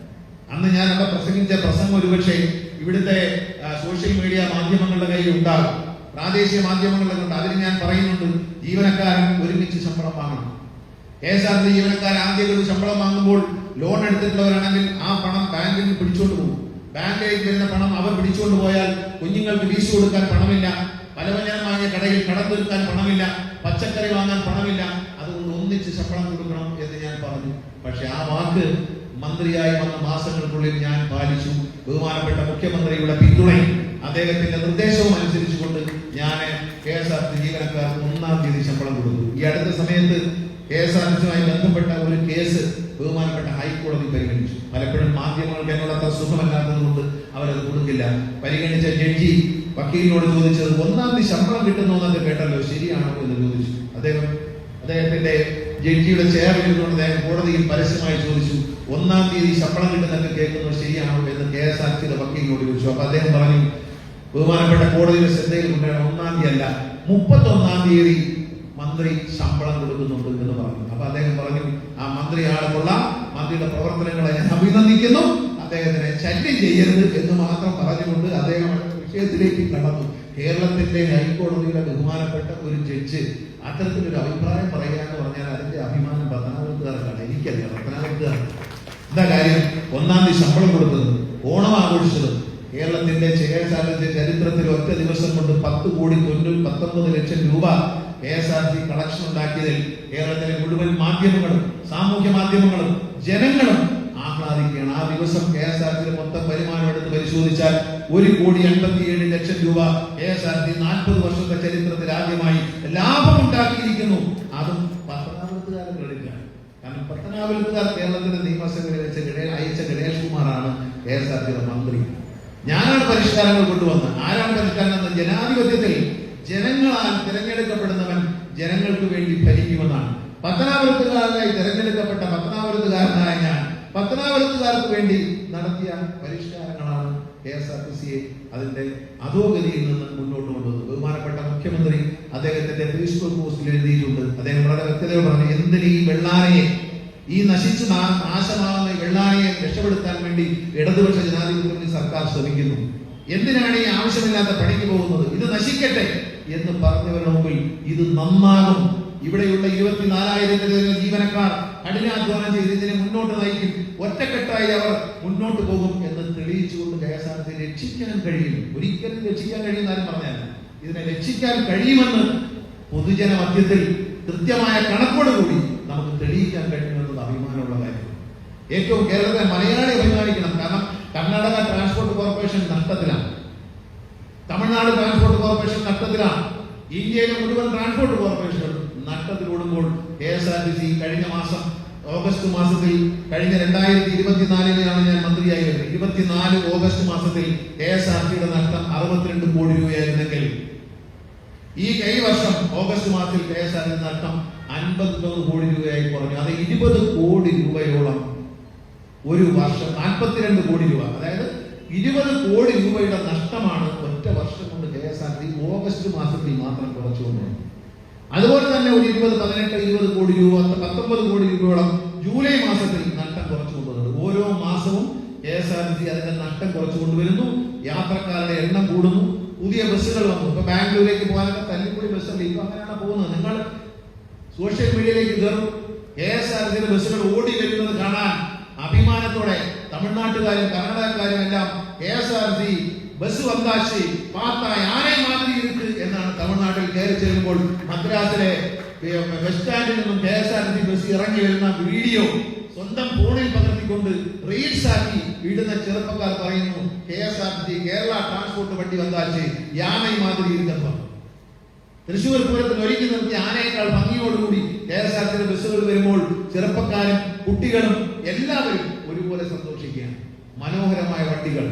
അന്ന് ഞാൻ അവിടെ പ്രസംഗിച്ച പ്രസംഗം ഒരുപക്ഷെ ഇവിടുത്തെ സോഷ്യൽ മീഡിയ മാധ്യമങ്ങളുടെ കയ്യിൽ ഉണ്ടാകും, പ്രാദേശിക മാധ്യമങ്ങളുടെ ഉണ്ട്. അതിൽ ഞാൻ പറയുന്നുണ്ട്, ജീവനക്കാരൻ ഒരുമിച്ച് ശമ്പളം വാങ്ങണം. KSRTC ജീവനക്കാർ ആദ്യം ഒരു ശമ്പളം വാങ്ങുമ്പോൾ ലോൺ എടുത്തിട്ടുള്ളവരാണെങ്കിൽ ആ പണം ബാങ്കിൽ നിന്ന് പിടിച്ചോണ്ട് പോകും. ബാങ്കിലേക്ക് വരുന്ന പണം അവർ പിടിച്ചുകൊണ്ട് പോയാൽ കുഞ്ഞുങ്ങൾക്ക് വീശു കൊടുക്കാൻ പണമില്ല, പലവ്യഞ്ജനം വാങ്ങിയ കടയിൽ കടം തീർക്കാൻ പണമില്ല, പച്ചക്കറി വാങ്ങാൻ പണമില്ല. അതുകൊണ്ട് ഒന്നിച്ച് ശമ്പളം കൊടുക്കണം എന്ന് ഞാൻ പറഞ്ഞു. പക്ഷെ ആ വാക്ക് മന്ത്രിയായി വന്ന മാസങ്ങൾക്കുള്ളിൽ ഞാൻ പാലിച്ചു. ബഹുമാനപ്പെട്ട മുഖ്യമന്ത്രിയുടെ പിന്തുണയും അദ്ദേഹത്തിന്റെ നിർദ്ദേശവും അനുസരിച്ചുകൊണ്ട് ഞാൻ KSRTC ജീവനക്കാർക്ക് 1-ാം തീയതി ശമ്പളം കൊടുത്തു. ഈ അടുത്ത സമയത്ത് KSRTCയുമായി ബന്ധപ്പെട്ട ഒരു കേസ് ബഹുമാനപ്പെട്ട ഹൈക്കോടതി പരിഗണിച്ചു. പലപ്പോഴും മാധ്യമങ്ങൾക്ക് എന്നോട് അത്ര സുഖമല്ലാത്തത് കൊണ്ട് അവരത് കൊടുക്കില്ല. പരിഗണിച്ച ജഡ്ജി വക്കീലിനോട് ചോദിച്ചത്, 1-ാം തീയതി ശമ്പളം കിട്ടുന്നു എന്നൊക്കെ കേട്ടല്ലോ, ശരിയാണോ എന്ന് ചോദിച്ചു. അദ്ദേഹത്തിന്റെ ജഡ്ജിയുടെ ചെയറിലിരുന്നുകൊണ്ട് അദ്ദേഹം കോടതിയിൽ പരസ്യമായി ചോദിച്ചു, 1-ാം തീയതി ശമ്പളം കിട്ടുന്നൊക്കെ കേൾക്കുന്നത് ശരിയാണോ എന്ന് KSRTCയുടെ വക്കീലിനോട് ചോദിച്ചു. അപ്പൊ അദ്ദേഹം പറഞ്ഞു, ബഹുമാനപ്പെട്ട കോടതിയുടെ ശ്രദ്ധയിൽ കൊണ്ടുവരണം, 1-ാം തീയതി അല്ല 31-ാം തീയതി മന്ത്രി ശമ്പളം കൊടുക്കുന്നുണ്ട് എന്ന് പറഞ്ഞു. അപ്പൊ അദ്ദേഹം പറഞ്ഞു, ആ മന്ത്രി ആളെ കൊള്ളാം, മന്ത്രിയുടെ പ്രവർത്തനങ്ങളെ ഞാൻ അഭിനന്ദിക്കുന്നു, അദ്ദേഹത്തിനെ ശല്യം ചെയ്യരുത് എന്ന് മാത്രം പറഞ്ഞുകൊണ്ട് അദ്ദേഹം വിഷയത്തിലേക്ക് കടന്നു. കേരളത്തിന്റെ ഹൈക്കോടതിയുടെ ബഹുമാനപ്പെട്ട ഒരു ജഡ്ജ് അത്തരത്തിലൊരു അഭിപ്രായം പറയുക എന്ന് പറഞ്ഞാൽ അതിന്റെ അഭിമാനം പത്തനാപുരത്തുകാർക്കാണ്, എനിക്കല്ല, പത്തനാപുരത്തുകാർക്ക്. എന്താ കാര്യം? 1-ാം തീയതി ശമ്പളം കൊടുത്തത്, ഓണം ആഘോഷിച്ചത്, കേരളത്തിന്റെ KSRTC ചരിത്രത്തിൽ ഒറ്റ ദിവസം കൊണ്ട് 10,19 ലക്ഷം രൂപ KSRTC കളക്ഷൻ ഉണ്ടാക്കിയതിൽ കേരളത്തിലെ മുഴുവൻ മാധ്യമങ്ങളും സാമൂഹ്യ മാധ്യമങ്ങളും ജനങ്ങളും ആഹ്ലാദിക്കുകയാണ്. ആ ദിവസം KSRTC മൊത്തം വരുമാനം എടുത്ത് പരിശോധിച്ചാൽ 1,87 ലക്ഷം രൂപ KSRTC 40 വർഷത്തെ ചരിത്രത്തിൽ ആദ്യമായി ലാഭമുണ്ടാക്കിയിരിക്കുന്നു. അതും പത്തനാപുരത്തുകാരൻ ക്രെഡിറ്റാണ്. കാരണം പത്തനാപുരത്തുകാർ കേരളത്തിലെ നിയമസഭയിൽ വെച്ച് അയച്ച ഗണേഷ് കുമാറാണ് KSRTCയുടെ മന്ത്രി. ഞാനാണ് പരിഷ്കാരങ്ങൾ കൊണ്ടുവന്നത്. ആരാണ് പരിഷ്കാരം? ജനാധിപത്യത്തിൽ ജനങ്ങളാൽ തിരഞ്ഞെടുക്കപ്പെടുന്നവൻ ജനങ്ങൾക്ക് വേണ്ടി ഭരിക്കുമെന്നാണ്. പത്തനാപുരത്തുകാരനായി തിരഞ്ഞെടുക്കപ്പെട്ട പത്തനാപുരത്തുകാരനായ ഞാൻ പത്തനാപുരത്തുകാർക്ക് വേണ്ടി നടത്തിയ പരിഷ്കാരങ്ങളാണ് KSRTCയെ അതിന്റെ അധോഗതിയിൽ നിന്ന് മുന്നോട്ട് കൊണ്ടുവന്നത്. ബഹുമാനപ്പെട്ട മുഖ്യമന്ത്രി അദ്ദേഹത്തിന്റെ ഫേസ്ബുക്ക് പോസ്റ്റിൽ എഴുതിയിട്ടുണ്ട്. അദ്ദേഹം വളരെ വ്യക്തതയോട് പറഞ്ഞു, എന്തിന് ഈ വെള്ളാനയെ, ഈ നശിച്ചു നാശമാകുന്ന വെള്ളാനയെ രക്ഷപ്പെടുത്താൻ വേണ്ടി ഇടതുപക്ഷ ജനാധിപത്യ സർക്കാർ ശ്രമിക്കുന്നു? എന്തിനാണ് ഈ ആവശ്യമില്ലാത്ത പണിക്ക് പോകുന്നത്? ഇത് നശിക്കട്ടെ എന്ന് പറഞ്ഞവരുടെ മുമ്പിൽ ഇത് നന്നാകും. ഇവിടെയുള്ള 24,000 ജീവനക്കാർ കഠിനാധ്വാനം ചെയ്ത് ഇതിനെ മുന്നോട്ട് നയിക്കും. ഒറ്റക്കെട്ടായി അവർ മുന്നോട്ട് പോകും എന്ന് തെളിയിച്ചുകൊണ്ട് KSRTC രക്ഷിക്കാൻ കഴിയും. ഒരിക്കലും രക്ഷിക്കാൻ കഴിയുന്ന ആരും പറഞ്ഞാൽ ഇതിനെ രക്ഷിക്കാൻ കഴിയുമെന്ന് പൊതുജന മധ്യത്തിൽ കൃത്യമായ കണക്കോടുകൂടി നമുക്ക് തെളിയിക്കാൻ കഴിയുമെന്നത് അഭിമാനമുള്ള കാര്യം. ഏറ്റവും കേരളത്തിലെ മലയാളി അഭിമാനിക്കണം. കാരണം കർണാടക ട്രാൻസ്പോർട്ട് കോർപ്പറേഷൻ നഷ്ടത്തിലാണ്, തമിഴ്നാട് ട്രാൻസ്പോർട്ട് കോർപ്പറേഷൻ നഷ്ടത്തിലാണ്, ഇന്ത്യയിലെ മുഴുവൻ ട്രാൻസ്പോർട്ട് കോർപ്പറേഷനുകൾ നഷ്ടത്തിലോടുമ്പോൾ KSRTC കഴിഞ്ഞ മാസം ഓഗസ്റ്റ് മാസത്തിൽ, കഴിഞ്ഞ 2024-ലാണ് ഞാൻ മന്ത്രിയായി വരുന്നത്, 24 ഓഗസ്റ്റ് മാസത്തിൽ KSRTCയുടെ നഷ്ടം 62 കോടി രൂപയായിരുന്നെങ്കിൽ ഈ വർഷം ഓഗസ്റ്റ് മാസത്തിൽ KSRTC നഷ്ടം 53 കോടി രൂപയായി കുറഞ്ഞു. അത് 20 കോടി രൂപയോളം ഒരു വർഷം, 42 കോടി രൂപ, അതായത് 20 കോടി രൂപയുടെ നഷ്ടമാണ് ഒറ്റ വർഷം കൊണ്ട് KSRTC ഓഗസ്റ്റ് മാസത്തിൽ മാത്രം കുറച്ചുകൊണ്ടു. അതുപോലെ തന്നെ ഒരു 20 കോടി രൂപ, 19 കോടി രൂപയോളം ജൂലൈ മാസത്തിൽ നഷ്ടം കുറച്ചു കൊണ്ടുവരുന്നത്. ഓരോ മാസവും KSRTC അതിന്റെ നഷ്ടം കുറച്ചു കൊണ്ടുവരുന്നു. യാത്രക്കാരുടെ എണ്ണം കൂടുന്നു, പുതിയ ബസ്സുകൾ വന്നു. ഇപ്പൊ ബാംഗ്ലൂരിലേക്ക് പോകാനൊക്കെ തല്ലിപ്പൊളി ബസ്സുണ്ട്. ഇപ്പൊ അങ്ങനെയാണ് പോകുന്നത്. നിങ്ങൾ സോഷ്യൽ മീഡിയയിലേക്ക് കയറും, KSRTCയുടെ ബസ്സുകൾ ഓടി വരുന്നത് കാണാൻ അഭിമാനത്തോടെ തമിഴ്നാട്ടുകാരും കർണാടകക്കാരും എല്ലാം KSRTC ബസ് വന്നാശി പാത്ത ആനയെ മാതിരി ഇருக்கு എന്നാണ് തമിഴ്നാട്ടിൽ കയറി ചെല്ലുമ്പോൾ മദ്രാസിലെ ബസ് സ്റ്റാൻഡിൽ നിന്നും KSRTC ബസ് ഇറങ്ങി വരുന്ന വീഡിയോ സ്വന്തം ഫോണിൽ പകർത്തിക്കൊണ്ട് റീൽസ് ആക്കി ഇടുന്ന ചെറുപ്പക്കാർ പറയുന്നു, KSRTC കേരള ട്രാൻസ്പോർട്ട് വണ്ടി വന്നാശി യാനയെ മാതിരി ഇരിക്കുന്നു. തൃശ്ശൂർ പൂരത്തിൽ ഒരുക്കി നിർത്തി ആനയേക്കാൾ ഭംഗിയോടുകൂടി KSRTCയുടെ ബസ്സുകൾ വരുമ്പോൾ ചെറുപ്പക്കാരും കുട്ടികളും എല്ലാവരും ഒരുപോലെ സന്തോഷിക്കുകയാണ്. മനോഹരമായ വണ്ടികൾ,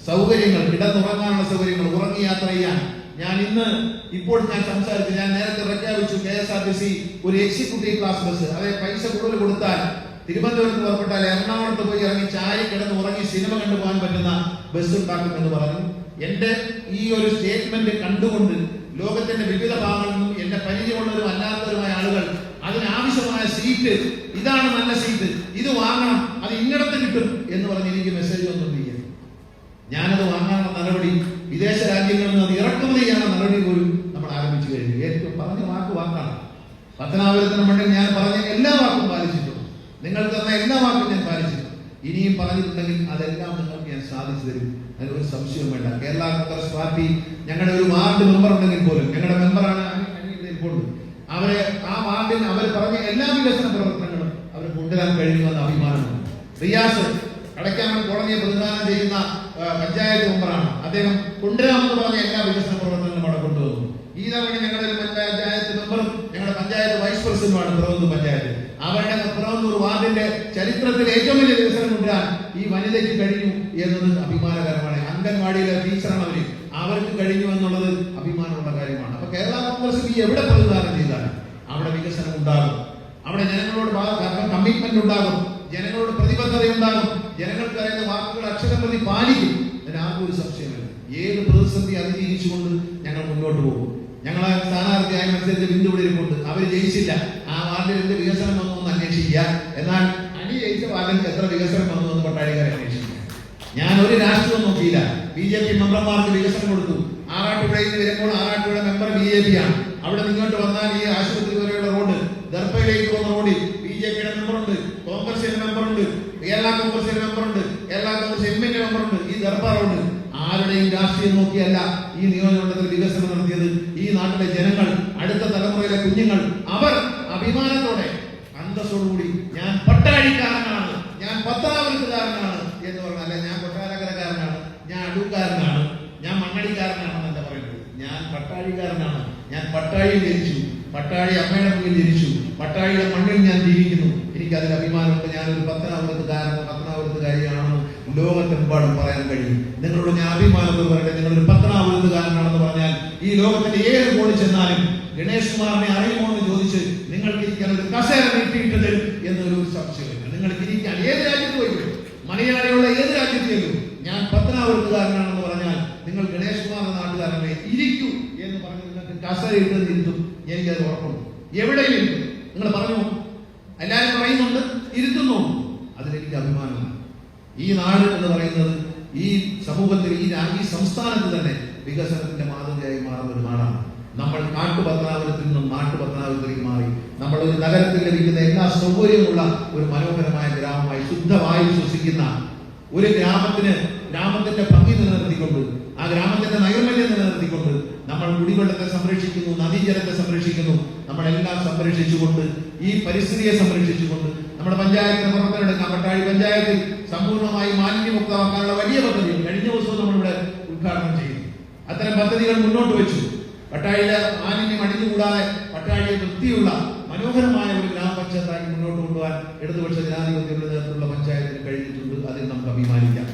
സൗകര്യങ്ങൾ, കിടന്നുറങ്ങാനുള്ള സൗകര്യങ്ങൾ, ഉറങ്ങി യാത്ര ചെയ്യാൻ. ഞാൻ സംസാരിച്ചു, ഞാൻ നേരത്തെ പ്രഖ്യാപിച്ചു KSRTC ഒരു എക്സിക്യൂട്ടീവ് ക്ലാസ് ബസ്, അതായത് പൈസ കൂടുതൽ കൊടുത്താൽ തിരുവനന്തപുരത്ത് പുറപ്പെട്ടാൽ എറണാകുളത്ത് പോയി ഇറങ്ങി ചാരി കിടന്ന് ഉറങ്ങി സിനിമ കണ്ടുപോകാൻ പറ്റുന്ന ബസ് ഉണ്ടാക്കുമെന്ന് പറഞ്ഞു. എന്റെ ഈ ഒരു സ്റ്റേറ്റ്മെന്റ് കണ്ടുകൊണ്ട് ലോകത്തിന്റെ വിവിധ ഭാഗങ്ങളിൽ നിന്നും എന്റെ പരിചയമുള്ളവരും അല്ലാത്തവരുമായ ആളുകൾ അതിനാവശ്യമായ സീറ്റ്, ഇതാണ് നല്ല സീറ്റ്, ഇത് വാങ്ങണം, അത് ഇങ്ങടത്ത് കിട്ടും എന്ന് പറഞ്ഞ് എനിക്ക് മെസ്സേജ് വന്നുകൊണ്ടിരിക്കുന്നു. ഞാനത് വാങ്ങാനുള്ള നടപടി, വിദേശ രാജ്യങ്ങളിൽ നിന്ന് അത് ഇറക്കുമതി ചെയ്യാനുള്ള നടപടി പോലും നമ്മൾ ആരംഭിച്ചു കഴിഞ്ഞു. ഏറ്റവും പറഞ്ഞ വാക്കാണ്. പത്തനാപുരത്തിന് മണ്ണിൽ ഞാൻ പറഞ്ഞ എല്ലാ വാക്കും പാലിച്ചിട്ടുണ്ട്. നിങ്ങൾ തന്ന എല്ലാ വാക്കും ഞാൻ പാലിച്ചിട്ടുണ്ട്. ഇനിയും പറഞ്ഞിട്ടുണ്ടെങ്കിൽ അതെല്ലാം നിങ്ങൾക്ക് ഞാൻ സാധിച്ചു തരും. അതിനൊരു സംശയവും വേണ്ട. കേരള കോൺഗ്രസ് പാർട്ടി ഞങ്ങളുടെ ഒരു വാർഡ് മെമ്പർ ഉണ്ടെങ്കിൽ പോലും, ഞങ്ങളുടെ മെമ്പറാണ് അവരെ ആ വാർഡിൽ അവർ പറഞ്ഞ എല്ലാ വികസന പ്രവർത്തനങ്ങളും അവർ കൊണ്ടുവരാൻ കഴിയുമെന്ന് അഭിമാനമാണ്. റിയാസ് കടയ്ക്കാമൽ കോളനിയെ പ്രതിദാനം ചെയ്യുന്ന പഞ്ചായത്ത് മെമ്പറാണ്. അദ്ദേഹം കൊണ്ടുവരാമെന്ന് പറഞ്ഞ എല്ലാ വികസന പ്രവർത്തനങ്ങളും അവിടെ കൊണ്ടുവന്നു. ഈ തവണ ഞങ്ങളുടെ പഞ്ചായത്ത് മെമ്പറും ഞങ്ങളുടെ പഞ്ചായത്ത് വൈസ് പ്രസിഡന്റുമാണ് പിറവന്തൂർ പഞ്ചായത്ത്. അവരുടെ പിറവന്തൂർ വാർഡിന്റെ ചരിത്രത്തിൽ ഏറ്റവും വലിയ വികസനം കൊണ്ടുവരാൻ ഈ വനിതയ്ക്ക് കഴിഞ്ഞു എന്നത് അഭിമാനകരമാണ്. അംഗൻവാടിയിലെ ടീച്ചറാണ് അവർക്ക് കഴിഞ്ഞു എന്നുള്ളത് അഭിമാനമുള്ള കാര്യമാണ്. അപ്പൊ കേരള കോൺഗ്രസ് എവിടെ പ്രതിദാനം ചെയ്താലും അവിടെ വികസനം ഉണ്ടാകും. അവിടെ ജനങ്ങളോട് കമ്മിറ്റ്മെന്റ് ഉണ്ടാകും, ജനങ്ങളോട് പ്രതിബദ്ധത ഉണ്ടാകും, ജനങ്ങൾക്ക് പറയുന്ന വാക്കുകൾ അക്ഷരപ്രതി പാലിക്കും. അതിനാർക്കും ഒരു സംശയമില്ല. ഏത് പ്രതിസന്ധി അതിജീവിച്ചുകൊണ്ട് ഞങ്ങൾ മുന്നോട്ട് പോകും. ഞങ്ങളെ സ്ഥാനാർത്ഥിയായ മത്സരിച്ച് ബിന്ദുവിളിരിപ്പുണ്ട്. അവർ ജയിച്ചില്ല, ആ വാർഡിൽ എന്ത് വികസനം വന്നു എന്ന് അന്വേഷിക്കുക. എന്നാൽ അനി ജയിച്ച വാർഡിൽ എത്ര വികസനം വന്നു എന്ന് പട്ടാഴിക്കാരെ അന്വേഷിക്കുക. ഞാൻ ഒരു രാഷ്ട്രീയവും നോക്കിയില്ല. BJP മെമ്പർമാർക്ക് വികസനം കൊടുത്തു. ആറാട്ടുപുഴയിൽ നിന്ന് വരുമ്പോൾ ആറാട്ടുപുഴ മെമ്പർ BJP ആണ്. അവിടെ നിങ്ങോട്ട് വന്നാൽ ഈ ആശുപത്രി വരെയുള്ള റോഡ്, ദർപ്പയിലേക്ക് പോകുന്ന റോഡിൽ BJPയുടെ മെമ്പറുണ്ട്, കോൺഗ്രസിന്റെ മെമ്പറുണ്ട്, കേരള കോൺഗ്രസിന്റെ മെമ്പറുണ്ട്, കേരള കോൺഗ്രസ് എമ്മിന്റെ മെമ്പറുണ്ട്. ഈ ദർപ്പ റോഡ് ആരുടെയും രാഷ്ട്രീയം നോക്കിയല്ല ഈ നിയോജകമണ്ഡലത്തിൽ വികസനം നടത്തിയത്. ഈ നാട്ടിലെ ജനങ്ങൾ, അടുത്ത തലമുറയിലെ കുഞ്ഞുങ്ങൾ, അവർ അഭിമാനത്തോടെ അന്തസ്സോടുകൂടി ഞാൻ പട്ടാഴിക്കാരനാണ്, ഞാൻ പത്തനാപുരത്തുകാരനാണ് എന്ന് പറഞ്ഞാൽ, ഞാൻ കൊട്ടാരക്കരക്കാരനാണ്, ഞാൻ അടൂക്കാരനാണ്, ഞാൻ മണ്ണടിക്കാരനാണെന്നല്ല പറയുന്നത്. ഞാൻ പട്ടാഴിക്കാരനാണ്. ഞാൻ പട്ടാഴിയിൽ ജനിച്ചു, പട്ടാഴി അമ്മയുടെ മുന്നിൽ ജനിച്ചു, പട്ടാഴിയുടെ മണ്ണിൽ ഞാൻ ജീവിക്കുന്നു. എനിക്ക് അതിൽ അഭിമാനമുണ്ട്. ഞാനൊരു പത്തനാപുരത്തുകാരനോ പത്തനാപുരത്തുകാരിയാണെന്ന് ലോകത്തെമ്പാടും പറയാൻ കഴിയും. നിങ്ങളോട് ഞാൻ അഭിമാനത്തോട് പറയട്ടെ, നിങ്ങളൊരു പത്തനാപുരത്തുകാരനാണെന്ന് പറഞ്ഞാൽ ഈ ലോകത്തിന്റെ ഏത് കോണിൽ ചെന്നാലും ഗണേഷ് കുമാറിനെ അറിയുമോ എന്ന് ചോദിച്ച് നിങ്ങൾക്ക് ഇരിക്കാൻ ഒരു കസേര നീട്ടിയിട്ട് തരും എന്നൊരു സംശയമില്ല. നിങ്ങൾക്ക് ഇരിക്കാൻ ഏത് രാജ്യത്ത് പോയി, മലയാളിയുള്ള ഏത് രാജ്യത്തേക്കും ഞാൻ പത്തനാപുരത്തുകാരനാണെന്ന് പറഞ്ഞാൽ നിങ്ങൾ ഗണേഷ് കുമാർ എന്ന നാട്ടുകാരനെ ഇരിക്കൂ എന്ന് പറഞ്ഞ് നിങ്ങൾക്ക് കസേര ഇട്ട് ഇരുത്തും. എനിക്കത് ഉറപ്പുണ്ട്. എവിടെയും ഇരുത്തും. നിങ്ങൾ പറഞ്ഞു, എല്ലാവരും പറയുന്നുണ്ട്, ഇരുത്തുന്നു. അതിലെനിക്ക് അഭിമാനമാണ്. ഈ നാട് എന്ന് പറയുന്നത് ഈ സമൂഹത്തിൽ, ഈ സംസ്ഥാനത്ത് തന്നെ വികസനത്തിന്റെ മാതൃകയായി മാറുന്ന ഒരു നാടാണ്. നമ്മൾ കാട്ടുപത്തനാപുരത്തിൽ നിന്നും നാട്ടുപത്തനാപുരത്തിലേക്ക് മാറി നമ്മൾ ഒരു നഗരത്തിൽ ലഭിക്കുന്ന എല്ലാ സൗകര്യമുള്ള ഒരു മനോഹരമായ ഗ്രാമമായി, ശുദ്ധവായു ശ്വസിക്കുന്ന ഒരു ഗ്രാമത്തിന്റെ ഭംഗി നിലനിർത്തിക്കൊണ്ട്, ആ ഗ്രാമത്തിന്റെ നൈർമല്യം നിലനിർത്തിക്കൊണ്ട് നമ്മൾ കുടിവെള്ളത്തെ സംരക്ഷിക്കുന്നു, നദീജലത്തെ സംരക്ഷിക്കുന്നു. നമ്മളെല്ലാം സംരക്ഷിച്ചുകൊണ്ട്, ഈ പരിസ്ഥിതിയെ സംരക്ഷിച്ചുകൊണ്ട് നമ്മുടെ പഞ്ചായത്തിന് പ്രവർത്തനം പട്ടാഴി പഞ്ചായത്തിൽ സമ്പൂർണ്ണമായി മാലിന്യമുക്തമാക്കാനുള്ള വലിയ പദ്ധതി കഴിഞ്ഞ ദിവസവും നമ്മളിവിടെ ഉദ്ഘാടനം ചെയ്യുന്നു. അത്തരം പദ്ധതികൾ മുന്നോട്ട് വെച്ചു. പട്ടാഴിയിലെ മാലിന്യം അടിഞ്ഞുകൂടാതെ പട്ടാഴിയെ വൃത്തിയുള്ള മനോഹരമായ ഒരു ഗ്രാമപഞ്ചായത്തായി മുന്നോട്ട് കൊണ്ടുപോകാൻ ഇടതുപക്ഷ ജനാധിപത്യത്തിന്റെ നേതൃത്വത്തിലുള്ള പഞ്ചായത്തിന് കഴിഞ്ഞിട്ടുണ്ട്. അതിൽ നമുക്ക് അഭിമാനിക്കാം.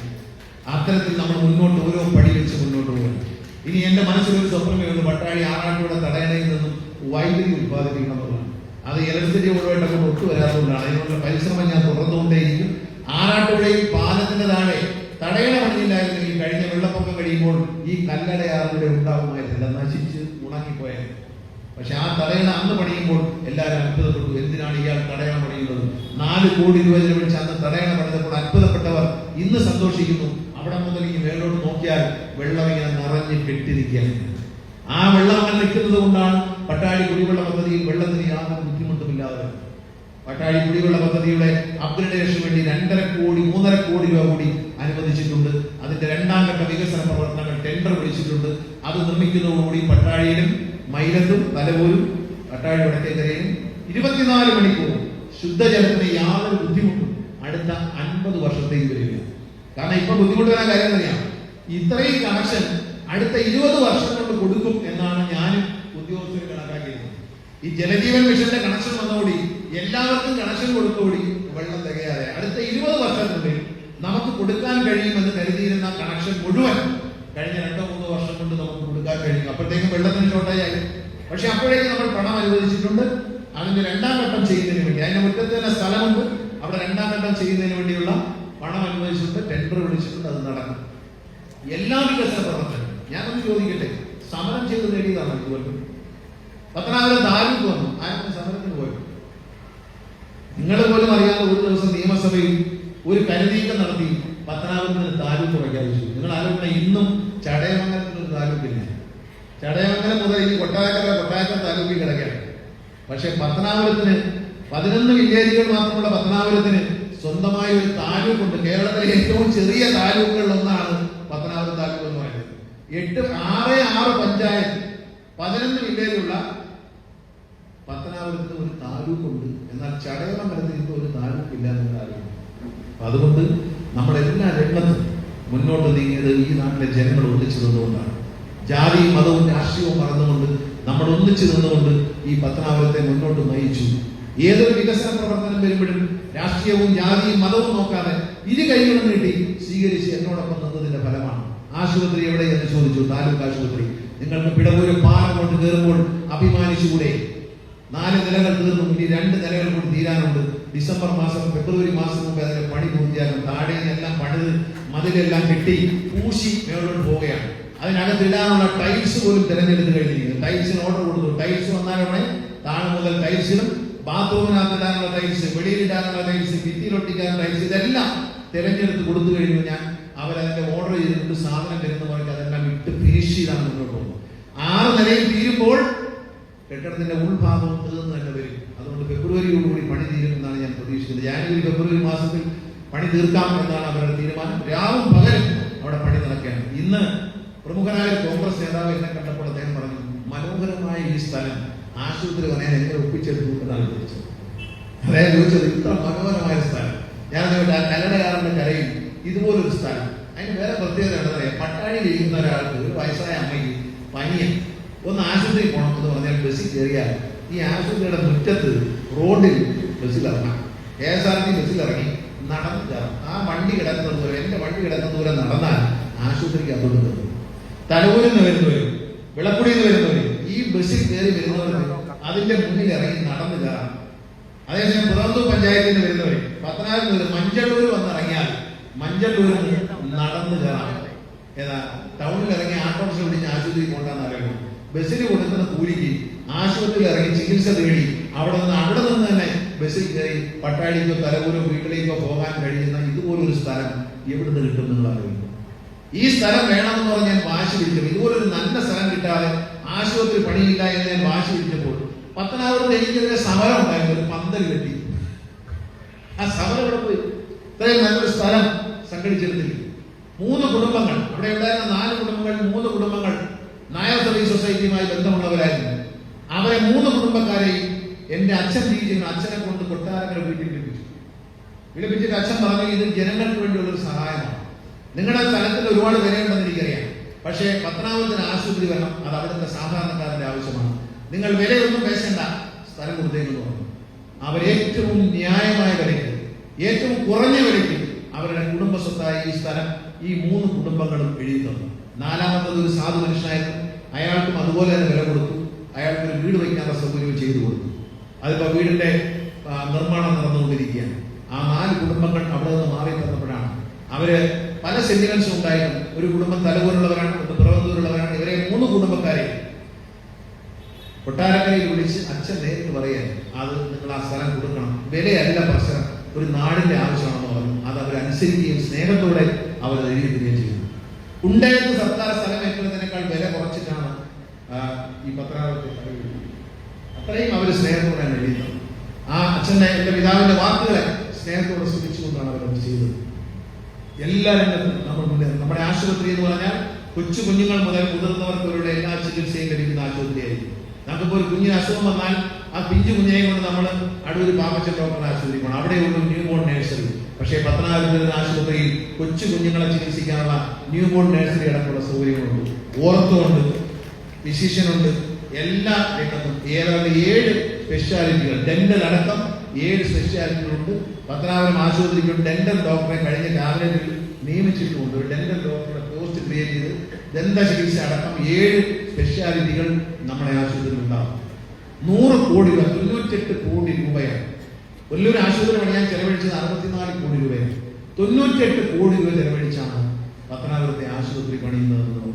അത്തരത്തിൽ നമ്മൾ മുന്നോട്ട് ഓരോ പടി വെച്ച് മുന്നോട്ട് പോകണം. ഇനി എന്റെ മനസ്സിലൊരു സ്വപ്നമേ ഉള്ളൂ, പട്ടാഴി ആറാട്ടുപുഴ തടയണയിൽ നിന്നും വൈദ്യുതി ഉത്പാദിപ്പിക്കണമെന്നുള്ളതാണ്. അത് ഇലക്ട്രിസിറ്റി മുഴുവനായിട്ട് ഒട്ടുവരാത്തതുകൊണ്ടാണ്. അതിനുള്ള പരിശ്രമം ഞാൻ തുടർന്നുകൊണ്ടേയിരിക്കും. ആറാട്ടുപുഴയിൽ പാലത്തിന്റെ താഴെ തടയണ പണിയില്ലായിരുന്നെങ്കിൽ കഴിഞ്ഞ വെള്ളപ്പൊക്കം കഴിയുമ്പോൾ ഈ കല്ലടയാറിലൂടെ ഉണ്ടാകുമായിരുന്നില്ല, നശിച്ച് ഉണങ്ങിപ്പോയാൽ. പക്ഷെ ആ തടയണ അന്ന് പണിയുമ്പോൾ എല്ലാവരും അത്ഭുതപ്പെട്ടു. എന്തിനാണ് ഇയാൾ തടയണ പണിയുന്നത്? 4 കോടി രൂപ ചെലവഴിച്ച് അന്ന് തടയണ പണിതപ്പോൾ അത്ഭുതപ്പെട്ടവർ ഇന്ന് സന്തോഷിക്കുന്നു. അവിടെ മുതൽ ഈ മേലോട്ട് നോക്കിയാൽ വെള്ളം ഇങ്ങനെ നിറഞ്ഞ് കെട്ടിരിക്കുകയാണ്. ആ വെള്ളം അങ്ങനെ നിൽക്കുന്നത് കൊണ്ടാണ് പട്ടാഴി കുടിവെള്ള പദ്ധതിയിൽ വെള്ളത്തിന് യാതൊരു ബുദ്ധിമുട്ടുമില്ലാതെ. പട്ടാഴി കുടിവെള്ള പദ്ധതിയുടെ അപ്ഗ്രഡേഷന് വേണ്ടി 2.5 കോടി 3.5 കോടി രൂപ കൂടി അനുവദിച്ചിട്ടുണ്ട്. അതിന്റെ 2ാം ഘട്ട വികസന പ്രവർത്തനങ്ങൾ ടെൻഡർ വിളിച്ചിട്ടുണ്ട്. അത് നിർമ്മിക്കുന്നതോടുകൂടി പട്ടാഴിയിലും മൈലത്തും തലവൂരും പട്ടാഴി വടക്കേക്കരയിലും 24 മണിക്കൂർ ശുദ്ധജലത്തിന് യാതൊരു ബുദ്ധിമുട്ടും അടുത്ത 50 വർഷത്തേക്ക് വരില്ല. കാരണം ഇപ്പൊ ബുദ്ധിമുട്ട് വരാൻ കാര്യം തന്നെയാണ്. ഇത്രയും കണക്ഷൻ അടുത്ത 20 വർഷം കൊണ്ട് കൊടുക്കും എന്നാണ് ഞാനും ഉദ്യോഗസ്ഥർ കണക്കാക്കിയിരുന്നത്. ഈ ജലജീവൻ മിഷന്റെ കണക്ഷൻ വന്നോടി എല്ലാവർക്കും കണക്ഷൻ കൊടുത്തോടി വെള്ളം തികയാതെ അടുത്ത 20 വർഷത്തിനുള്ളിൽ നമുക്ക് കൊടുക്കാൻ കഴിയുമെന്ന് കരുതിയിരുന്ന കണക്ഷൻ മുഴുവൻ കഴിഞ്ഞ 2-3 വർഷം കൊണ്ട് നമുക്ക് കൊടുക്കാൻ കഴിയും. അപ്പോഴത്തേക്കും വെള്ളത്തിന് ഷോർട്ടേജ് ആയി. പക്ഷെ അപ്പോഴേക്കും നമ്മൾ പണം അനുവദിച്ചിട്ടുണ്ട്. അതിന്റെ 2ാം ഘട്ടം ചെയ്യുന്നതിന് വേണ്ടി, അതിന്റെ മുറ്റത്ത് തന്നെ സ്ഥലമുണ്ട്, അവിടെ 2ാം ഘട്ടം ചെയ്യുന്നതിന് വേണ്ടിയുള്ള പണം അനുവദിച്ചിട്ടുണ്ട്. ടെൻഡർ വിളിച്ചിട്ടുണ്ട്. അത് നടക്കും. എല്ലാ വികസന പ്രവർത്തനം ഞാനൊന്ന് ചോദിക്കട്ടെ, സമരം ചെയ്ത് നേടിയതാണ് ഇതുപോലെ. പത്തനാപുരം താലൂക്ക് വന്നു, ആരും സമരത്തിന് പോയി. നിങ്ങൾ പോലും അറിയാതെ ഒരു ദിവസം നിയമസഭയിൽ ഒരു കരുനീക്കം നടത്തി പത്തനാപുരത്തിന് താലൂക്ക് പ്രഖ്യാപിച്ചു. നിങ്ങൾ ആലോചിക്കണം, ഇന്നും ചടയമംഗലത്തിന് ഒരു താലൂക്കില്ല. ചടയമംഗലം മുതൽ ഈ കൊട്ടാരക്കര താലൂക്കിൽ കിടക്കുകയാണ്. പക്ഷെ പത്തനാപുരത്തിന് 11 വില്ലേജുകൾ മാത്രമുള്ള പത്തനാപുരത്തിന് സ്വന്തമായ ഒരു താലൂക്കുണ്ട്. കേരളത്തിലെ ഏറ്റവും ചെറിയ താലൂക്കുകളിൽ ഒന്നാണ് പത്തനാപുരം താലൂക്ക് എന്ന് പറയുന്നത്. 6 പഞ്ചായത്ത് 11 വില്ലേജുള്ള പത്തനാപുരത്തിന് ഒരു താലൂക്കുണ്ട്. എന്നാൽ ചടയമംഗലത്തിന് ഇപ്പോൾ ഒരു താലൂക്കില്ല എന്നുള്ള ആലോചന. അതുകൊണ്ട് നമ്മളെല്ലാ രംഗത്തും മുന്നോട്ട് നീങ്ങിയത് ഈ നാട്ടിലെ ജനങ്ങൾ ഒന്നിച്ചു നിന്നുകൊണ്ടാണ്. ജാതിയും മതവും രാഷ്ട്രീയവും മറന്നുകൊണ്ട് നമ്മൾ ഒന്നിച്ചു നിന്നുകൊണ്ട് ഈ പത്തനാപുരത്തെ മുന്നോട്ട് നയിച്ചു. ഏതൊരു വികസന പ്രവർത്തനം വരുമ്പോഴും രാഷ്ട്രീയവും ജാതിയും മതവും നോക്കാതെ ഇരു കൈകളും നീട്ടി സ്വീകരിച്ച് എന്നോടൊപ്പം നിന്നതിന്റെ ഫലമാണ്. ആശുപത്രി എവിടെയെന്ന് ചോദിച്ചു. താലൂക്ക് ആശുപത്രി. നിങ്ങൾക്ക് പിടവൂര് പാലം കൊണ്ട് കയറുമ്പോൾ അഭിമാനിച്ചുകൂടെ? 4 നിലകൾ തീർന്നു, ഇനി 2 നിലകൾ കൂടി തീരാനുണ്ട്. ഡിസംബർ മാസം ഫെബ്രുവരി മാസം മുമ്പ് അതിന്റെ പണി പൂർത്തിയാകും. താഴെ നിന്നെല്ലാം പണിത് മതിലെല്ലാം കെട്ടി പൂശി മേളോട്ട് പോവുകയാണ്. അതിനകത്ത് ഇടാനുള്ള ടൈൽസ് പോലും തിരഞ്ഞെടുത്ത് കഴിഞ്ഞിരിക്കുന്നു. ടൈൽസിന് ഓർഡർ കൊടുത്തു. ടൈൽസ് വന്നാലുടനെ താഴെ മുതൽ ടൈൽസിനും ബാത്റൂമിനകത്ത് ഇടാനുള്ള ടൈൽസ്, വെളിയിലിടാനുള്ള ടൈൽസ്, ഭിത്തിയിലൊട്ടിക്കാനുള്ള ടൈൽസ്, ഇതെല്ലാം തിരഞ്ഞെടുത്ത് കൊടുത്തു കഴിഞ്ഞു. ഞാൻ അവരതിന്റെ ഓർഡർ ചെയ്തിട്ട് സാധനം വരുന്നവർക്ക് അതെല്ലാം ഇട്ട് ഫിനിഷ് ചെയ്താണ് മുന്നോട്ട് പോകുന്നത്. 6 നിലയിൽ തീരുമ്പോൾ കെട്ടിടത്തിന്റെ ഉൾഭാഗവും തീർന്നു തന്നെ വരും. അതുകൊണ്ട് ഫെബ്രുവരിയോടുകൂടി പണി തീരുമെന്നാണ് ഞാൻ പ്രതീക്ഷിക്കുന്നത്. ജാനുവരി ഫെബ്രുവരി മാസത്തിൽ പണി തീർക്കാം എന്നാണ് അവരുടെ തീരുമാനം. രാവും പകലും അവിടെ പണി നടക്കുകയാണ്. ഇന്ന് പ്രമുഖനായ കോൺഗ്രസ് നേതാവ് എന്നെ കണ്ടപ്പോൾ അദ്ദേഹം പറഞ്ഞു, മനോഹരമായ ഈ സ്ഥലം ആശുപത്രി പറയാൻ എങ്ങനെ ഒപ്പിച്ചെടുത്തു എന്നാണ് ചോദിച്ചത്. അദ്ദേഹം ചോദിച്ചത്, ഇത്ര മനോഹരമായ സ്ഥലം. ഞാൻ ആ കല്ലടയാറിന്റെ കരയിൽ ഇതുപോലൊരു സ്ഥലം, അതിന് വേറെ പ്രത്യേകത എന്താ, പട്ടാഴിയിൽ ഇരിക്കുന്ന ഒരാൾക്ക്, ഒരു വയസ്സായ അമ്മയ്ക്ക് പനിയും ഒന്ന് ആശുപത്രിയിൽ പോകണം എന്ന് പറഞ്ഞാൽ ബസ്സിൽ കയറിയാൽ ഈ ആശുപത്രിയുടെ മുറ്റത്ത് റോഡിൽ ബസ്സിൽ ഇറങ്ങാം. KSRT ബസ്സിൽ ഇറങ്ങി നടന്നു കയറാം. ആ വണ്ടി കിടക്കുന്ന ദൂരം, എന്റെ വണ്ടി കിടക്കുന്ന ദൂരം നടന്നാൽ ആശുപത്രിക്ക് അതോട് കയറും. തലൂരിൽ നിന്ന് വരുന്നവരും വിളക്കുടിയിൽ നിന്ന് വരുന്നവരും ഈ ബസ്സിൽ കയറി വരുന്നവരും അതിന്റെ മുന്നിൽ ഇറങ്ങി നടന്നു കയറാം. അതേസമയം പുറന്തൂർ പഞ്ചായത്തിന് വരുന്നവര് പത്തനാപുരം മുതൽ മഞ്ചള്ളൂർ വന്നിറങ്ങിയാൽ മഞ്ചള്ളൂരിൽ നടന്നു കയറാം. ഏതാ ടൗണിൽ ഇറങ്ങി ആട്ടോറിക്ഷ പിടിച്ച് ആശുപത്രിയിൽ പോകണ്ടെന്ന് അറിയണം. ബസ്സിന് കൊടുക്കുന്ന കൂലിക്ക് ആശുപത്രിയിൽ ഇറങ്ങി ചികിത്സ തേടി അവിടെ നിന്ന് തന്നെ ബസ്സിൽ കയറി പട്ടാഴിക്കോ തലവൂരോ വീട്ടിലേക്കോ പോകാൻ കഴിയുന്ന ഇതുപോലൊരു സ്ഥലം എവിടുന്ന് കിട്ടും നിങ്ങൾ അറിയുന്നു. ഈ സ്ഥലം വേണമെന്ന് പറഞ്ഞ് ഞാൻ വാശി പിടിക്കും. ഇതുപോലൊരു നല്ല സ്ഥലം കിട്ടാതെ ആശുപത്രി പണിയില്ല എന്ന് ഞാൻ വാശി പിടിച്ചപ്പോൾ പത്തനാപുരത്ത് എനിക്കെതിരെ സമരം ഉണ്ടായിരുന്നു. ഒരു പന്തൽ കെട്ടി. ആ സമരം ഇവിടെ പോയി. ഇത്രയും നല്ലൊരു സ്ഥലം സംഘടിച്ചെടുത്തില്ല. 3 കുടുംബങ്ങൾ അവിടെ ഉണ്ടായിരുന്ന 4 കുടുംബങ്ങൾ 3 കുടുംബങ്ങൾ നായർ സർവീസ് സൊസൈറ്റിയുമായി ബന്ധമുള്ളവരായിരുന്നു. അവരെ 3 കുടുംബക്കാരെയും എന്റെ അച്ഛൻ ജീവിച്ചിരുന്ന അച്ഛനെ കൊണ്ട് കൊട്ടാരക്കര വീട്ടിൽ വിളിപ്പിച്ചിട്ട് അച്ഛൻ പറഞ്ഞു, ഇത് ജനങ്ങൾക്ക് വേണ്ടിയുള്ളൊരു സഹായമാണ്. നിങ്ങളുടെ സ്ഥലത്തിന് ഒരുപാട് വിലയുണ്ടെന്ന് എനിക്കറിയാം. പക്ഷേ പത്തനാപുരത്തിന് ആശുപത്രി വരണം, അത് അവിടുത്തെ സാധാരണക്കാരന്റെ ആവശ്യമാണ്. നിങ്ങൾ വിലയൊന്നും പേശണ്ട, സ്ഥലം കൊടുത്തേക്കെന്ന് പറഞ്ഞു. അവരേറ്റവും ന്യായമായ വിലയ്ക്ക്, ഏറ്റവും കുറഞ്ഞ വിലയ്ക്ക് അവരുടെ കുടുംബ സ്വത്തായ ഈ സ്ഥലം ഈ 3 കുടുംബങ്ങളും എഴുതി തന്നു. 4ാമത്തത് ഒരു സാധു മനുഷ്യനായിരുന്നു. അയാൾക്കും അതുപോലെ തന്നെ വില കൊടുത്തു. അയാൾക്ക് ഒരു വീട് വയ്ക്കാനുള്ള സൗകര്യം ചെയ്തു കൊടുത്തു. അതിപ്പോ വീടിന്റെ നിർമ്മാണം നടന്നുകൊണ്ടിരിക്കുകയാണ്. ആ 4 കുടുംബങ്ങൾ അവിടെ നിന്ന് മാറി തന്നപ്പോഴാണ് അവര് പല സെന്റിമെന്റ്സും ഉണ്ടായിരുന്നു. ഒരു കുടുംബം തലവൂരുള്ളവരാണ്, ഒന്ന് പിറവന്തൂരുള്ളവരാണ്. ഇവരെ 3 കുടുംബക്കാരെ കൊട്ടാരക്കരയിൽ വിളിച്ച് അച്ഛൻ നേരിട്ട് പറയാൻ, അത് നിങ്ങൾ ആ സ്ഥലം കൊടുക്കണം, വിലയല്ല പ്രശ്നം, ഒരു നാടിന്റെ ആവശ്യമാണെന്ന് പറഞ്ഞു. അത് അവരനുസരിക്കുകയും സ്നേഹത്തോടെ അവർ എഴുതിയിരിക്കുകയും ചെയ്യുന്നു. കുണ്ടയത്ത് സർക്കാർ സ്ഥലം ഏറ്റെടുത്തതിനേക്കാൾ വില കുറച്ചിട്ടാണ് ഈ പത്തനാപുരത്തെ അത്രയും അവർ സ്നേഹത്തോടെ എഴുതിയത്. ആ അച്ഛന്റെ എന്റെ പിതാവിന്റെ വാക്കുകളെ സ്നേഹത്തോടെ ശ്രമിച്ചുകൊണ്ടാണ് അവരത് ചെയ്തത്. എല്ലാ രംഗത്തും നമ്മുടെ ആശുപത്രി എന്ന് പറഞ്ഞാൽ കൊച്ചു കുഞ്ഞുങ്ങൾ മുതൽ മുതിർന്നവർക്കവരുടെ എല്ലാ ചികിത്സയും ലഭിക്കുന്ന ആശുപത്രിയായിരിക്കും. നമുക്കിപ്പോ ഒരു കുഞ്ഞിന് അസുഖം വന്നാൽ ആ പിഞ്ചു കുഞ്ഞിനെ കൊണ്ട് നമ്മൾ അടൂർ പാപ്പച്ചൻ ഡോക്ടറുടെ ആശുപത്രി പോകണം. അവിടെയുള്ള ന്യൂ ബോൺ നഴ്സറി. പക്ഷേ പത്തനാപുരത്ത് ആശുപത്രിയിൽ കൊച്ചു കുഞ്ഞുങ്ങളെ ചികിത്സിക്കാനുള്ള ന്യൂ ബോൺ നഴ്സറി അടക്കമുള്ള സൗകര്യങ്ങളുണ്ട്. ഓർത്തോണ്ട്, ഫിസിഷ്യനുണ്ട്. എല്ലാ രംഗത്തും ഏതാണ്ട് 7 സ്പെഷ്യാലിറ്റികൾ, ഡെന്റൽ അടക്കം 7 സ്പെഷ്യാലിറ്റികളുണ്ട്. പത്തനാപുരം ആശുപത്രിക്ക് ഡെന്റൽ ഡോക്ടറെ കഴിഞ്ഞ ക്യാബിനറ്റിൽ നിയമിച്ചിട്ടുമുണ്ട്. ഒരു ഡെന്റൽ ഡോക്ടറുടെ പോസ്റ്റ് ക്രിയേറ്റ് ചെയ്ത് ദന്ത ചികിത്സ അടക്കം 7 സ്പെഷ്യാലിറ്റികൾ നമ്മുടെ ആശുപത്രിയിൽ ഉണ്ടാവും. 100 കോടി രൂപ, 98 കോടി രൂപയാണ്. വലിയൊരു ആശുപത്രി പണിയാൻ ചെലവഴിച്ചത് 64 കോടി രൂപയാണ്. 98 കോടി രൂപ ചെലവഴിച്ചാണ് പത്തനാപുരത്തെ ആശുപത്രി പണിയുന്നത്.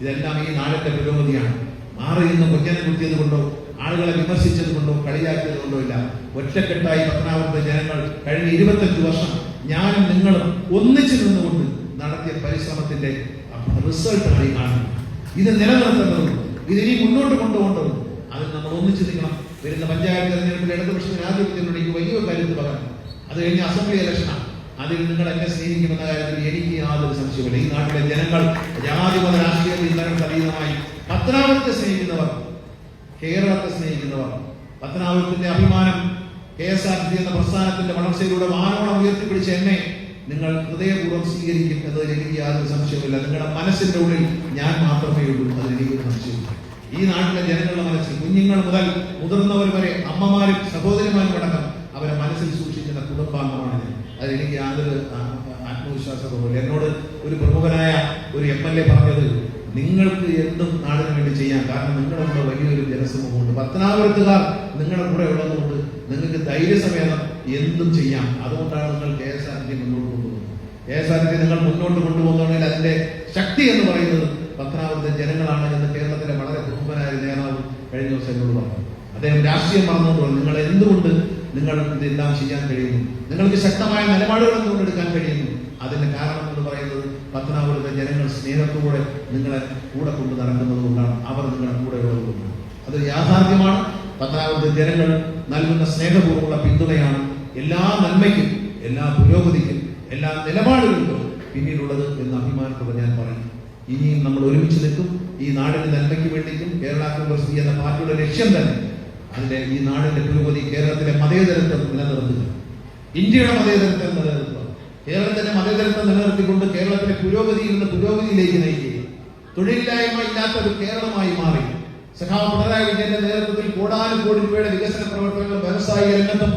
ഇതെല്ലാം ഈ നാടിന്റെ പുരോഗതിയാണ്. മാറി നിന്ന് കൊഞ്ഞനെ കുത്തിയത് കൊണ്ടോ ആളുകളെ വിമർശിച്ചത് കൊണ്ടോ കളിയാക്കിയത് കൊണ്ടോ ഇല്ല. ഒറ്റക്കെട്ടായി പത്തനാപുരത്തെ ജനങ്ങൾ കഴിഞ്ഞ 25 വർഷം ഞാനും നിങ്ങളും ഒന്നിച്ചു നിന്നുകൊണ്ട് നടത്തിയ പരിശ്രമത്തിന്റെ റിസൾട്ടാണ് ഈ കാണുന്നത്. ഇത് നിലനിർത്തേണ്ടതും ഇതിനി മുന്നോട്ട് കൊണ്ടുപോകേണ്ടതും അതിൽ നമ്മൾ ഒന്നിച്ചു നിൽക്കണം. വരുന്ന പഞ്ചായത്ത് തെരഞ്ഞെടുപ്പിൽ ഇടതുപക്ഷത്തിന് ആധിപത്യത്തിനുള്ള എനിക്ക് വലിയ കരുത്ത് പകരം. അത് കഴിഞ്ഞ അസംബ്ലി ഇലക്ഷനാണ്. അതിൽ നിങ്ങൾ എന്നെ സ്നേഹിക്കുമെന്ന കാര്യത്തിൽ എനിക്ക് യാതൊരു സംശയമില്ല. ഈ നാട്ടിലെ ജനങ്ങൾ ജാതിമത രാഷ്ട്രീയത്തിൽ ഇത്തരം അതീതമായി പത്തനാപുരത്തെ സ്നേഹിക്കുന്നവർ, കേരളത്തെ സ്നേഹിക്കുന്നവർ, പത്തനാപുരത്തിന്റെ അഭിമാനം KSRT എന്ന പ്രസ്ഥാനത്തിന്റെ വളർച്ചയിലൂടെ വാനോളം ഉയർത്തിപ്പിടിച്ച എന്നെ നിങ്ങൾ ഹൃദയപൂർവ്വം സ്വീകരിക്കും എന്നതിൽ എനിക്ക് യാതൊരു സംശയമില്ല. നിങ്ങളുടെ മനസ്സിന്റെ ഉള്ളിൽ ഞാൻ മാത്രമേ ഉള്ളൂ, അതിലെനിക്കൊരു സംശയമില്ല. ഈ നാട്ടിലെ ജനങ്ങളുടെ മനസ്സിൽ കുഞ്ഞുങ്ങൾ മുതൽ മുതിർന്നവർ വരെ, അമ്മമാരും സഹോദരിമാരും അടക്കം അവരെ മനസ്സിൽ സൂക്ഷിക്കുന്ന കുടുംബാംഗമാണ് ഞാൻ. അതിലെനിക്ക് യാതൊരു ആത്മവിശ്വാസവുമില്ല. എന്നോട് ഒരു പ്രമുഖനായ ഒരു MLA പറഞ്ഞത്, നിങ്ങൾക്ക് എന്തും നാടിന് വേണ്ടി ചെയ്യാം. കാരണം നിങ്ങളുടെ കൂടെ വലിയൊരു ജനസമൂഹമുണ്ട്. പത്തനാപുരത്തുകാർ നിങ്ങളുടെ കൂടെ ഉള്ളതുകൊണ്ട് നിങ്ങൾക്ക് ധൈര്യസമേതം എന്തും ചെയ്യാം. അതുകൊണ്ടാണ് നിങ്ങൾ KSRTC മുന്നോട്ട് കൊണ്ടുപോകുന്നത്. KSRTC നിങ്ങൾ മുന്നോട്ട് കൊണ്ടുപോകുന്നതാണെങ്കിൽ അതിന്റെ ശക്തി എന്ന് പറയുന്നത് പത്തനാപുരത്തെ ജനങ്ങളാണ് എന്ന് കേരളത്തിലെ വളരെ പ്രമുഖനായ നേതാവ് കഴിഞ്ഞ ദിവസം എന്നോട് പറഞ്ഞു. അദ്ദേഹം രാഷ്ട്രീയം പറഞ്ഞുകൊണ്ട് നിങ്ങൾ എന്തുകൊണ്ട് നിങ്ങൾ ഇതെല്ലാം ചെയ്യാൻ കഴിയുന്നു, നിങ്ങൾക്ക് ശക്തമായ നിലപാടുകൾ എന്തുകൊണ്ടെടുക്കാൻ കഴിയുന്നു, അതിന്റെ കാരണം എന്ന് പറയുന്നത് പത്തനാപുരത്തെ ജനങ്ങൾ സ്നേഹത്തോടെ നിങ്ങളെ കൂടെ കൊണ്ട് നടക്കുന്നത് കൊണ്ടാണ്, അവർ നിങ്ങളുടെ കൂടെ ഉള്ളതുകൊണ്ടാണ്. അത് യാഥാർത്ഥ്യമാണ്. പത്തനാപുരത്തെ ജനങ്ങൾ നൽകുന്ന സ്നേഹപൂർവ്വമുള്ള പിന്തുണയാണ് എല്ലാ നന്മയ്ക്കും, എല്ലാ പുരോഗതിക്കും, എല്ലാ നിലപാടുകൾക്കും പിന്നീടുള്ളത് എന്ന് അഭിമാനത്തോടെ ഞാൻ പറയും. ഇനിയും നമ്മൾ ഒരുമിച്ച് നിൽക്കും. ഈ നാടിന്റെ നന്മയ്ക്ക് വേണ്ടിക്കും കേരള കോൺഗ്രസ് എന്ന പാർട്ടിയുടെ ലക്ഷ്യം തന്നെ അതിന്റെ ഈ നാടിന്റെ പുരോഗതി, കേരളത്തിലെ മതേതരത്വം നിലനിർത്തുക, ഇന്ത്യയുടെ മതേതരത്വം നിലനിർത്തുക, കേരളത്തിന്റെ മതേതരത്വം നിലനിർത്തിക്കൊണ്ട് കേരളത്തിലെ പുരോഗതിയിൽ നിന്ന് പുരോഗതിയിലേക്ക് നയിക്കുക, തൊഴിലില്ലായ്മ ഇല്ലാത്ത ഒരു കേരളമായി മാറി സഖാവ് പിണറായി വിജയന്റെ നേതൃത്വത്തിൽ കോടാനുകോടി രൂപയുടെ വികസന പ്രവർത്തനങ്ങൾ വ്യവസായിക രംഗത്തും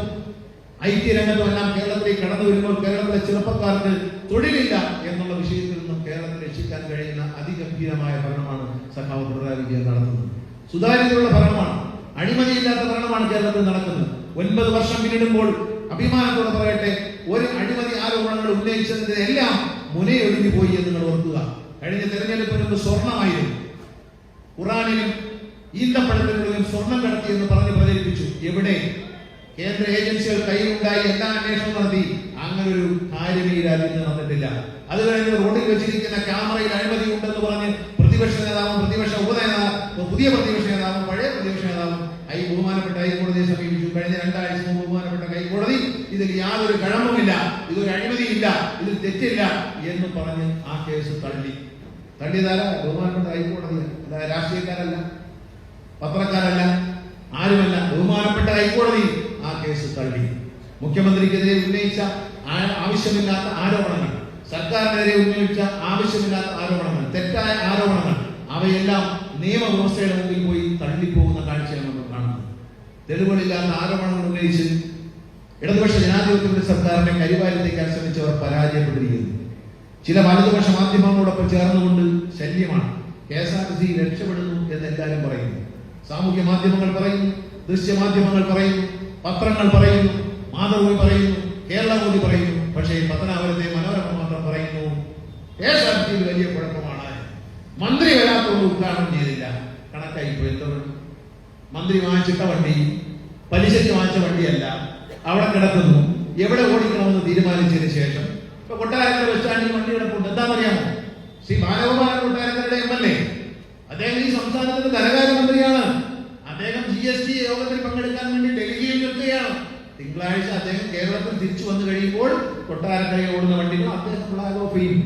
IT രംഗത്തും എല്ലാം കേരളത്തിലേക്ക് കടന്നു വരുമ്പോൾ കേരളത്തിലെ ചെറുപ്പക്കാർക്ക് തൊഴിലില്ല എന്നുള്ള വിഷയത്തിൽ നിന്നും കേരളത്തെ രക്ഷിക്കാൻ കഴിയുന്ന അതിഗംഭീരമായ ഭരണമാണ് സഖാവ് പിണറായി വിജയൻ നടത്തുന്നത്. സുതാര്യതയുള്ള ഭരണമാണ്, അഴിമതിയില്ലാത്ത ഭരണമാണ് കേരളത്തിൽ നടക്കുന്നത്. 9 വർഷം പിന്നിടുമ്പോൾ അഭിമാനത്തോടെ പറയട്ടെ, ഒരു അഴിമതി ആരോപണങ്ങൾ ഉന്നയിച്ചതിന്റെ എല്ലാം മുനയൊഴിഞ്ഞു പോയി എന്ന് നിങ്ങൾ ഓർക്കുക. കഴിഞ്ഞ തെരഞ്ഞെടുപ്പിന് മുമ്പ് സ്വർണമായിരുന്നു. ഖുറാനിലും ഈന്തപ്പഴത്തിനുള്ളിലും സ്വർണം കടത്തി എന്ന് പറഞ്ഞ് പ്രചരിപ്പിച്ചു. എവിടെ? കേന്ദ്ര ഏജൻസികൾ കയ്യിലുണ്ടായി എല്ലാ അന്വേഷണവും നടത്തി. അങ്ങനെ ഒരു കാര്യം ഈ രാജ്യത്ത് നടന്നിട്ടില്ല. അത് കഴിഞ്ഞ് റോഡിൽ വെച്ചിരിക്കുന്ന ക്യാമറയിൽ അഴിമതി ഉണ്ടെന്ന് പറഞ്ഞ് പ്രതിപക്ഷ നേതാവും പ്രതിപക്ഷ ഉപനേതാവും പുതിയ പ്രതിപക്ഷ നേതാവും പഴയ പ്രതിപക്ഷ നേതാവും ബഹുമാനപ്പെട്ട ഹൈക്കോടതിയെ സമീപിച്ചു. കഴിഞ്ഞ 2 ആഴ്ച മുമ്പ് ബഹുമാനപ്പെട്ട ഹൈക്കോടതി ഇതിൽ യാതൊരു കഴമ്പുമില്ല, ഇതൊരു അഴിമതിയില്ല, ഇതിൽ തെറ്റില്ല എന്ന് പറഞ്ഞ് ആ കേസ് തള്ളിയതാരാ? ബഹുമാനപ്പെട്ട ഹൈക്കോടതി. രാഷ്ട്രീയക്കാരല്ല, പത്രക്കാരല്ല, ആരുമല്ല. ബഹുമാനപ്പെട്ട ഹൈക്കോടതി ആ കേസ് തള്ളി. മുഖ്യമന്ത്രിക്കെതിരെ ഉന്നയിച്ച ആവശ്യമില്ലാത്ത ആരോപണങ്ങൾ, സർക്കാരിനെതിരെ ഉന്നയിച്ച ആവശ്യമില്ലാത്ത ആരോപണങ്ങൾ, തെറ്റായ ആരോപണങ്ങൾ, അവയെല്ലാം നിയമവ്യവസ്ഥയുടെ മുമ്പിൽ പോയി തള്ളിപ്പോകുന്ന കാഴ്ചയാണ് നമ്മൾ കാണുന്നത്. തെളിവുകളില്ലാത്ത ആരോപണങ്ങൾ ഉന്നയിച്ച് ഇടതുപക്ഷ ജനാധിപത്യ സർക്കാരിനെ കരിവാരിത്തേക്കാൻ ശ്രമിച്ചവർ പരാജയപ്പെട്ടിരിക്കുന്നു. ചില വലതുപക്ഷ മാധ്യമങ്ങളോടൊപ്പം ചേർന്നുകൊണ്ട് ശല്യമാണ്. KSRTC രക്ഷപ്പെടുന്നു എന്ന് എല്ലാവരും പറയുന്നു. സാമൂഹ്യ മാധ്യമങ്ങൾ പറയുന്നു, ദൃശ്യമാധ്യമങ്ങൾ പറയുന്നു, പത്രങ്ങൾ പറയുന്നു, മാതൃഭൂമി പറയുന്നു, കേരളമോദി പറയുന്നു. പക്ഷേ പത്തനാപുരത്തെ മനോരമ മാത്രം പറയുന്നു KSRTC വലിയ കുഴപ്പമാണ്, മന്ത്രി വരാത്തോണ്ട് ഉദ്ഘാടനം ചെയ്തില്ല. കണക്കായിപ്പോയി. മന്ത്രി വാങ്ങിച്ചിട്ട വണ്ടി പലിശയ്ക്ക് വാങ്ങിച്ച വണ്ടിയല്ല, അവിടെ കിടക്കുന്നു. എവിടെ ഓടിക്കണമെന്ന് തീരുമാനിച്ചതിന് ശേഷം ഇപ്പൊ കൊട്ടാരക്കര ബസ് സ്റ്റാൻഡിൽ വണ്ടി കിടപ്പുണ്ട്. എന്താണെന്നറിയാമോ? ശ്രീ ബാലഗോപാലൻ കൊട്ടാരക്കരയുടെ MLA. അദ്ദേഹം ഈ സംസ്ഥാനത്തിന്റെ ധനകാര്യമന്ത്രിയാണ്. അദ്ദേഹം GST യോഗത്തിൽ പങ്കെടുക്കാൻ വേണ്ടി ഡൽഹിയിൽ നിൽക്കുകയാണ്. തിങ്കളാഴ്ച അദ്ദേഹം കേരളത്തിൽ തിരിച്ചു വന്നു കഴിയുമ്പോൾ കൊട്ടാരക്കരയിൽ ഓടുന്ന വണ്ടികൾ അദ്ദേഹം ഫ്ലാഗ് ഓഫ് ചെയ്യും.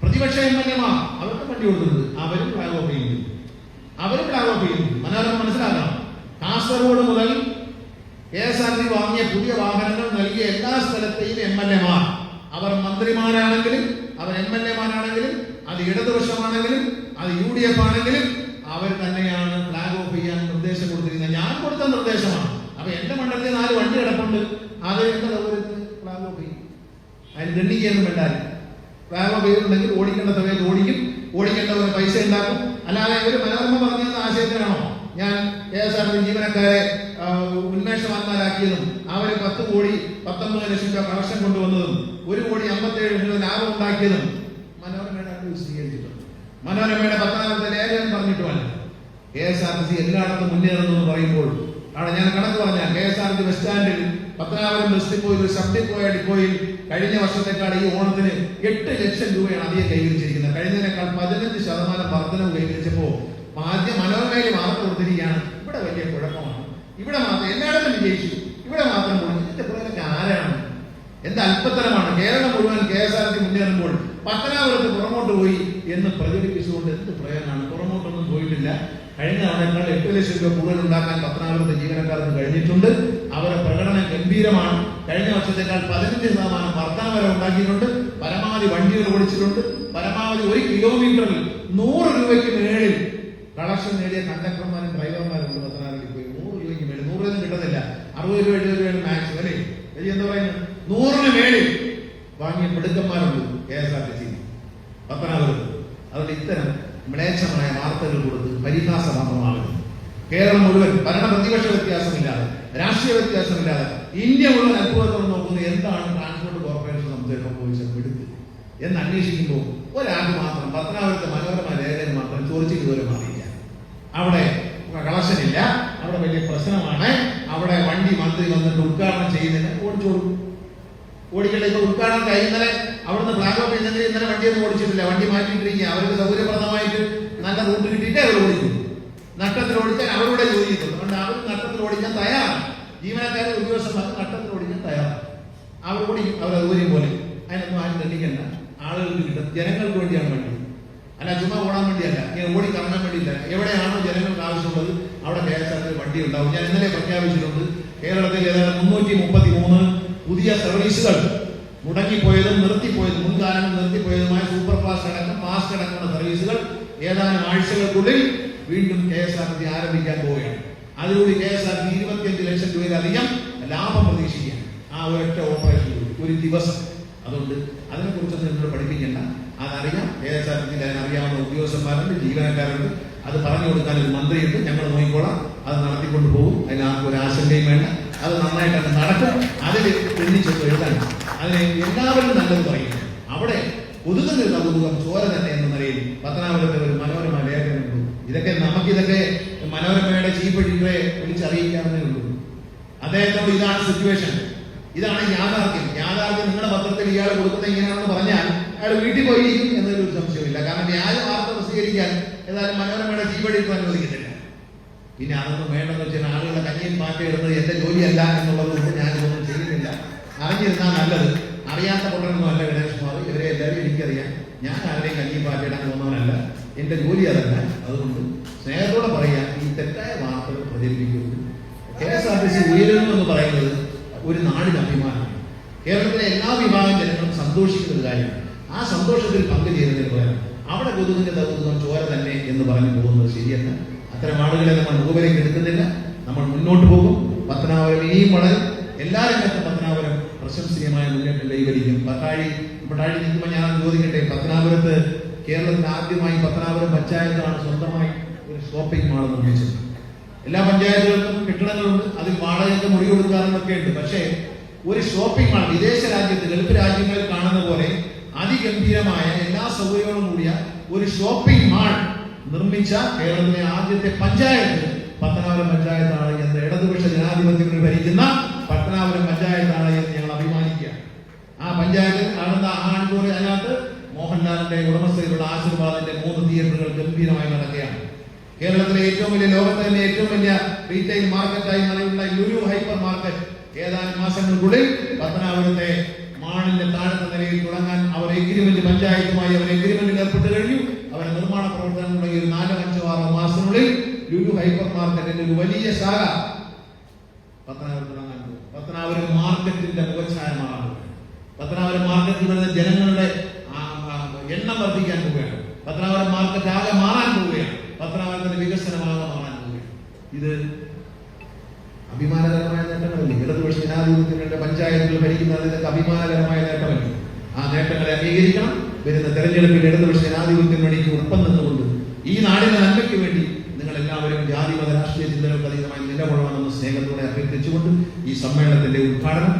പ്രതിപക്ഷ MLA-മാർ അവർക്ക് വണ്ടി കൊടുക്കുന്നത് അവരും ഫ്ലാഗ് ഓഫ് ചെയ്യുന്നു. മനോരമ മനസ്സിലാക്കണം. കാസർഗോഡ് മുതൽ KSRTC വാങ്ങിയ പുതിയ വാഹനങ്ങൾ നൽകിയ എല്ലാ സ്ഥലത്തെയും MLA-മാർ, അവർ മന്ത്രിമാരാണെങ്കിലും അവർ MLA-മാരാണെങ്കിലും അത് ഇടതുപക്ഷമാണെങ്കിലും അത് UDF ആണെങ്കിലും അവർ തന്നെയാണ് ഫ്ലാഗ് ഓഫ് ചെയ്യാൻ നിർദ്ദേശം കൊടുത്തിരിക്കുന്നത്. ഞാൻ കൊടുത്ത നിർദ്ദേശമാണ്. അപ്പൊ എന്റെ മണ്ഡലത്തിൽ 4 വണ്ടി കിടപ്പുണ്ട്, അത് എന്റെ സൗകര്യത്തിന് ഫ്ലാഗ് ഓഫ് ചെയ്യും. അതിന് ദണ്ഡിക്കൊന്നും വേണ്ടാലും ഫ്ലാഗ് ഓഫ് ചെയ്തിട്ടുണ്ടെങ്കിൽ ഓടിക്കേണ്ട സമയത്ത് ഓടിക്കും, ഓടിക്കേണ്ടവരെ പൈസ ഉണ്ടാക്കും. അല്ലാതെ ഒരു മനോരമ പറഞ്ഞ ആശയത്തിനാണോ ഞാൻ KSRTC ജീവനക്കാരെ ഉന്മേഷവാന്മാരാക്കിയതും അവര് 10 കോടി 19 ലക്ഷം രൂപ കളക്ഷൻ കൊണ്ടുവന്നതും 1 കോടി 57 ലക്ഷം രൂപ ലാഭം ഉണ്ടാക്കിയതും മനോരമയുടെ വിശദീകരിച്ചിട്ടുണ്ട്. മനോരമയുടെ പത്തനാപുരത്തെ ലേഖനം പറഞ്ഞിട്ടുമല്ല. KSRTC എല്ലായിടത്തും മുന്നേറുന്നു എന്ന് പറയുമ്പോൾ ആണ് ഞാൻ കണക്ക് പറഞ്ഞ KSRTC ബസ് സ്റ്റാൻഡിൽ പത്തനാപുരം ബസ് ഡിപ്പോയിൽ ഒരു സബ് ഡിപ്പോയിൽ കഴിഞ്ഞ വർഷത്തെക്കാൾ ഈ ഓണത്തിന് 8 ലക്ഷം രൂപയാണ് അധികം കൈവരിച്ചിരിക്കുന്നത്. കഴിഞ്ഞതിനേക്കാൾ 15% വർധനവ് കൈവരിച്ചപ്പോ ആദ്യം മനോരമയിൽ വാർത്ത കൊടുത്തിരിക്കുകയാണ്. ഇവിടെ വലിയ കുഴപ്പമാണ്, ഇവിടെ മാത്രം എല്ലായിടത്തും വിജയിച്ചു, ഇവിടെ മാത്രം പോയി. ഇതിന്റെ പുറകിലൊക്കെ ആരാണ്? എന്ത് അല്പത്തരമാണ്! കേരളം മുഴുവൻ KSRTC മുന്നേറുമ്പോൾ പത്തനാപുരത്ത് പുറമോട്ട് പോയി എന്ന് പ്രചരിപ്പിച്ചുകൊണ്ട് എന്ത് പ്രയോജനമാണ്? പുറമോട്ടൊന്നും പോയിട്ടില്ല. കഴിഞ്ഞ തവണയേക്കാൾ 8 ലക്ഷം രൂപ കൂടുതൽ ഉണ്ടാക്കാൻ പത്തനാപുരത്തെ ജീവനക്കാർക്ക് കഴിഞ്ഞിട്ടുണ്ട്. അവരുടെ പ്രകടനം ഗംഭീരമാണ്. കഴിഞ്ഞ വർഷത്തേക്കാൾ 15% വർധന വരെ ഉണ്ടാക്കിയിട്ടുണ്ട്. പരമാവധി വണ്ടികൾ ഓടിച്ചിട്ടുണ്ട്. പരമാവധി 1 കിലോമീറ്ററിൽ 100 രൂപയ്ക്ക് മേളിൽ കളക്ഷൻ നേടിയ കണ്ടക്ടർമാരും ഡ്രൈവർമാരും പത്തനാപുരത്തിൽ പോയി. 100 രൂപയ്ക്ക് മേളിൽ, 100 രൂപ കിട്ടുന്നില്ല, 60 രൂപ 70 രൂപയാണ് മാക്സിമം അല്ലേ? എന്താ പറയുന്നത്? 100-ന് മേളിൽ വാങ്ങിയ മിടുക്കന്മാരുണ്ട് KSRTC പത്തനാപുരത്ത്. അതുകൊണ്ട് ഇത്തരം മ്ലേച്ഛമായ വാർത്തകൾ കൊടുത്ത് പരിഹാസമാകുന്നത്. കേരളം മുഴുവൻ ഭരണ പ്രതിപക്ഷ വ്യത്യാസമില്ലാതെ, രാഷ്ട്രീയ വ്യത്യാസമില്ലാതെ ഇന്ത്യ മുഴുവൻ അത്ഭുതത്തോടെ നോക്കുന്നത് എന്താണ് ട്രാൻസ്പോർട്ട് കോർപ്പറേഷൻ സംബന്ധിച്ച പിടുത്ത് എന്ന് അന്വേഷിക്കുമ്പോൾ ഒരാൾക്ക് മാത്രം പത്തനാപുരത്തെ മനോരമ ലേഖകന് മാത്രം ചോദിച്ചിട്ട് ദൂരം മാറിയില്ല. അവിടെ കളക്ഷൻ ഇല്ല, അവിടെ വലിയ പ്രശ്നമാണ്, അവിടെ വണ്ടി മന്ത്രി വന്നിട്ട് ഉദ്ഘാടനം ചെയ്യുന്നതിന് ഓടിച്ചോടും. ഓടിക്കട്ടെ, ഇപ്പൊ ഉദ്ഘാടനം കഴിയുന്നവരെ അവിടുന്ന് ഫ്ലാഗ് ഓഫ് ചെയ്യുന്നതിന് ഇന്നലെ വണ്ടിയൊന്നും ഓടിച്ചിട്ടില്ല, വണ്ടി മാറ്റിയിട്ടിരിക്കുക. അവർക്ക് സൗകര്യപ്രദമായിട്ട് നല്ല റൂട്ട് കിട്ടിയിട്ടേ അവർ ഓടിക്കും. നട്ടത്തിൽ ഓടിക്കാൻ അവരുടെ ജോലി ചെയ്തു. അതുകൊണ്ട് അവർ നട്ടത്തിൽ ഓടിക്കാൻ തയ്യാറാണ്. ജീവനക്കാരെ ഉദ്യോഗസ്ഥന്മാർ നട്ടത്തിൽ ഓടിക്കാൻ തയ്യാറാണ്. അവർ ഓടിക്കും, അവർ സൗകര്യം പോലെ. അതിനൊന്നും ആരും തെറ്റിക്കണ്ട. ആളുകൾക്ക് കിട്ടും, ജനങ്ങൾക്ക് വേണ്ടിയാണ് വണ്ടി, അല്ല ചുമ്മാ ഓടാൻ വേണ്ടിയല്ല, ഇങ്ങനെ ഓടി കറങ്ങാൻ വേണ്ടിയില്ല. എവിടെയാണോ ജനങ്ങൾക്ക് ആവശ്യമുള്ളത് അവിടെ KSRTC വണ്ടി ഉണ്ടാവും. ഞാൻ ഇന്നലെ പ്രഖ്യാപിച്ചിട്ടുണ്ട്, കേരളത്തിൽ ഏതാണ്ട് 333 പുതിയ സർവീസുകൾ മുടങ്ങിപ്പോയതും നിർത്തിപ്പോയതും മുൻകാലങ്ങൾ നിർത്തിപ്പോയതുമായ സൂപ്പർ ഫാസ്റ്റ് അടക്കമുള്ള സർവീസുകൾ ഏതാനും ആഴ്ചകൾക്കുള്ളിൽ വീണ്ടും KSRTC ആരംഭിക്കാൻ പോവുകയാണ്. അതിലൂടെ KSRTC 25 ലക്ഷം രൂപയിലധികം ലാഭം പ്രതീക്ഷിക്കുകയാണ് ആ ഒരൊറ്റ ഓപ്പറേഷനിലൂടെ ഒരു ദിവസം. അതുകൊണ്ട് അതിനെക്കുറിച്ചൊന്നും നിങ്ങൾ പഠിപ്പിക്കേണ്ട, അതറിയാം. KSRTC അതിനറിയാവുന്ന ഉദ്യോഗസ്ഥന്മാരുണ്ട്, ജീവനക്കാരുണ്ട്. അത് പറഞ്ഞു കൊടുക്കാൻ ഒരു മന്ത്രിയുണ്ട്, ഞങ്ങൾ നോക്കിക്കോളാം. അത് നടത്തിക്കൊണ്ട് പോകും, അതിനാർക്കും ഒരു ആശങ്കയും വേണ്ട. അത് നന്നായിട്ടൊക്കെ നടക്കും. അതിൽ തെന്നിച്ചൊന്ന് എഴുതാൻ അതിന് എല്ലാവരും നല്ലത് പറയും. അവിടെ ഒതുങ്ങുന്ന കൗതുകം ചോര തന്നെ എന്ന നിലയിൽ പത്തനാപുരത്തെ ഒരു മനോരമ ലേഖനമുണ്ട്. നമുക്കിതൊക്കെ മനോരമയുടെ ചീഫ് എഡിറ്ററെ വിളിച്ചറിയിക്കാവുന്നേ ഉള്ളൂ. അദ്ദേഹത്തോട് ഇതാണ് സിറ്റുവേഷൻ, ഇതാണ് യാഥാർത്ഥ്യം. നിങ്ങളുടെ പത്രത്തിൽ ഇയാൾ കൊടുക്കുന്ന ഇങ്ങനെയാണെന്ന് പറഞ്ഞാൽ അയാൾ വീട്ടിൽ പോയിരിക്കും എന്നൊരു സംശയമില്ല. കാരണം വ്യാജ വാർത്ത പ്രസിദ്ധീകരിക്കാൻ ഏതായാലും മനോരമയുടെ ചീഫ് എഡിറ്റർ അനുവദിക്കുന്നില്ല. പിന്നെ അതൊന്നും വേണ്ടെന്ന് വെച്ചാൽ ആളുകളെ കഞ്ഞിയും പാറ്റ ഇടുന്നത് എന്റെ ജോലിയല്ല എന്നുള്ളത് കൊണ്ട് ഞാനിതൊന്നും ചെയ്യുന്നില്ല. അറിഞ്ഞിരുന്നാൽ നല്ലത്. അറിയാത്ത പൊട്ടനൊന്നും അല്ല ഗണേഷ് കുമാർ, ഇവരെ എല്ലാവരും എനിക്കറിയാം. ഞാൻ ആരുടെയും കഞ്ഞിയും പാറ്റയിടാൻ പോകുന്നവനല്ല, എന്റെ ജോലി അതല്ല. അതുകൊണ്ട് സ്നേഹത്തോടെ പറയാൻ ഈ തെറ്റായ വാർത്തകൾ പ്രചരിപ്പിക്കുന്നത്. KSRTC ഉയരുമെന്ന് പറയുന്നത് ഒരു നാടിന് അഭിമാനമാണ്. കേരളത്തിലെ എല്ലാ വിഭാഗം ജനങ്ങളും സന്തോഷിക്കുന്ന ഒരു കാര്യമാണ്. ആ സന്തോഷത്തിൽ പങ്കുചേരുന്നതിന് പകരം അവിടെ കൊതുകിന്റെ കൗതുകം ചോര തന്നെ എന്ന് പറഞ്ഞു പോകുന്നത് ശരിയല്ല. അത്തരം ആളുകളെ നമ്മൾ മുഖവിലേക്ക് എടുക്കുന്നില്ല. നമ്മൾ മുന്നോട്ട് പോകും. പത്തനാപുരം ഇനിയും വളരും. എല്ലാ രംഗത്തും പത്തനാപുരം പ്രശംസനീയമായ മുന്നേറ്റം കൈവരിക്കും. പട്ടാഴി നിൽക്കുമ്പോൾ ഞാൻ ചോദിക്കട്ടെ, പത്തനാപുരത്ത് കേരളത്തിൽ ആദ്യമായി പത്തനാപുരം പഞ്ചായത്താണ് സ്വന്തമായി ഒരു ഷോപ്പിംഗ് മാൾ നിർമ്മിച്ചത്. എല്ലാ പഞ്ചായത്തുകൾക്കും കെട്ടിടങ്ങളുണ്ട്, അതിൽ വാടകയ്ക്ക് മുറി കൊടുക്കാറുമൊക്കെ ഉണ്ട്. പക്ഷേ ഒരു ഷോപ്പിംഗ് മാൾ വിദേശ രാജ്യത്ത്, ഗൾഫ് രാജ്യങ്ങളിൽ കാണുന്ന പോലെ അതിഗംഭീരമായ എല്ലാ സൗകര്യങ്ങളും കൂടിയ ഒരു ഷോപ്പിംഗ് മാൾ നിർമ്മിച്ച കേരളത്തിലെ ആദ്യത്തെ പഞ്ചായത്ത് പത്തനാപുരം പഞ്ചായത്താണ് എന്ന് ഇടതുപക്ഷ ജനാധിപത്യത്തിൽ ഭരിക്കുന്ന പത്തനാപുരം പഞ്ചായത്താണ് എന്ന് ഞങ്ങൾ അഭിമാനിക്കുക. ആ പഞ്ചായത്തിൽ നടന്ന ആണിക്കൂറി അതിനകത്ത് മോഹൻലാലിന്റെ ഉടമസ്ഥയിലുള്ള ആശീർവാദിന്റെ 3 തിയേറ്ററുകൾ ഗംഭീരമായി നടക്കുകയാണ്. കേരളത്തിലെ ഏറ്റവും വലിയ, ലോകത്തെ തന്നെ ഏറ്റവും വലിയ റീറ്റെയിൽ മാർക്കറ്റായി നിലവിലുള്ള ലുലു ഹൈപ്പർ മാർക്കറ്റ് ഏതാനും മാസങ്ങൾക്കുള്ളിൽ പത്തനാപുരത്തെ മാളിന്റെ താഴത്തെ നിലയിൽ തുടങ്ങാൻ അവർ എഗ്രിമെന്റ്, പഞ്ചായത്തുമായി അവർ എഗ്രിമെന്റിൽ ഏർപ്പെട്ട് കഴിഞ്ഞു. അവരുടെ നിർമ്മാണ പ്രവർത്തനം തുടങ്ങി ഒരു 4, 5, 6 മാസത്തിനുള്ളിൽ ലുലു ഹൈപ്പർ മാർക്കറ്റിന്റെ ഒരു വലിയ ശാഖ പത്തനാപുരം തുടങ്ങാൻ പോകും. പത്തനാപുരം മാർക്കറ്റിന്റെ മുഖച്ഛായ മാറാൻ, പത്തനാപുരം മാർക്കറ്റിൽ വരുന്ന ജനങ്ങളുടെ എണ്ണം വർദ്ധിക്കാൻ പോവുകയാണ്. പത്തനാപുരം മാർക്കറ്റ് ആകെ മാറാൻ പോവുകയാണ്. പത്തനാപുരത്തിന്റെ വികസനമാകെ മാറാൻ പോവുകയാണ്. ഇത് അഭിമാനകരമായ നേട്ടങ്ങളല്ലേ? ഇടതുപക്ഷ ജനാധിപത്യത്തിന്റെ പഞ്ചായത്തുകൾ ഭരിക്കുന്നതിന്റെ അഭിമാനകരമായ നേട്ടമല്ലേ? ആ നേട്ടങ്ങളെ അംഗീകരിക്കണം. വരുന്ന തെരഞ്ഞെടുപ്പിൽ ഇടതുപക്ഷ ജനാധിപത്യം വേണ്ടിക്ക് ഒപ്പം നിന്നുകൊണ്ട് ഈ നാടിന്റെ നന്മയ്ക്ക് വേണ്ടി നിങ്ങൾ എല്ലാവരും ജാതി മത രാഷ്ട്രീയ ചിന്തകൾക്ക് അതീതമായി നിലകൊള്ളണമെന്ന് സ്നേഹത്തോടെ അഭ്യർത്ഥിച്ചുകൊണ്ട് ഈ സമ്മേളനത്തിന്റെ ഉദ്ഘാടനം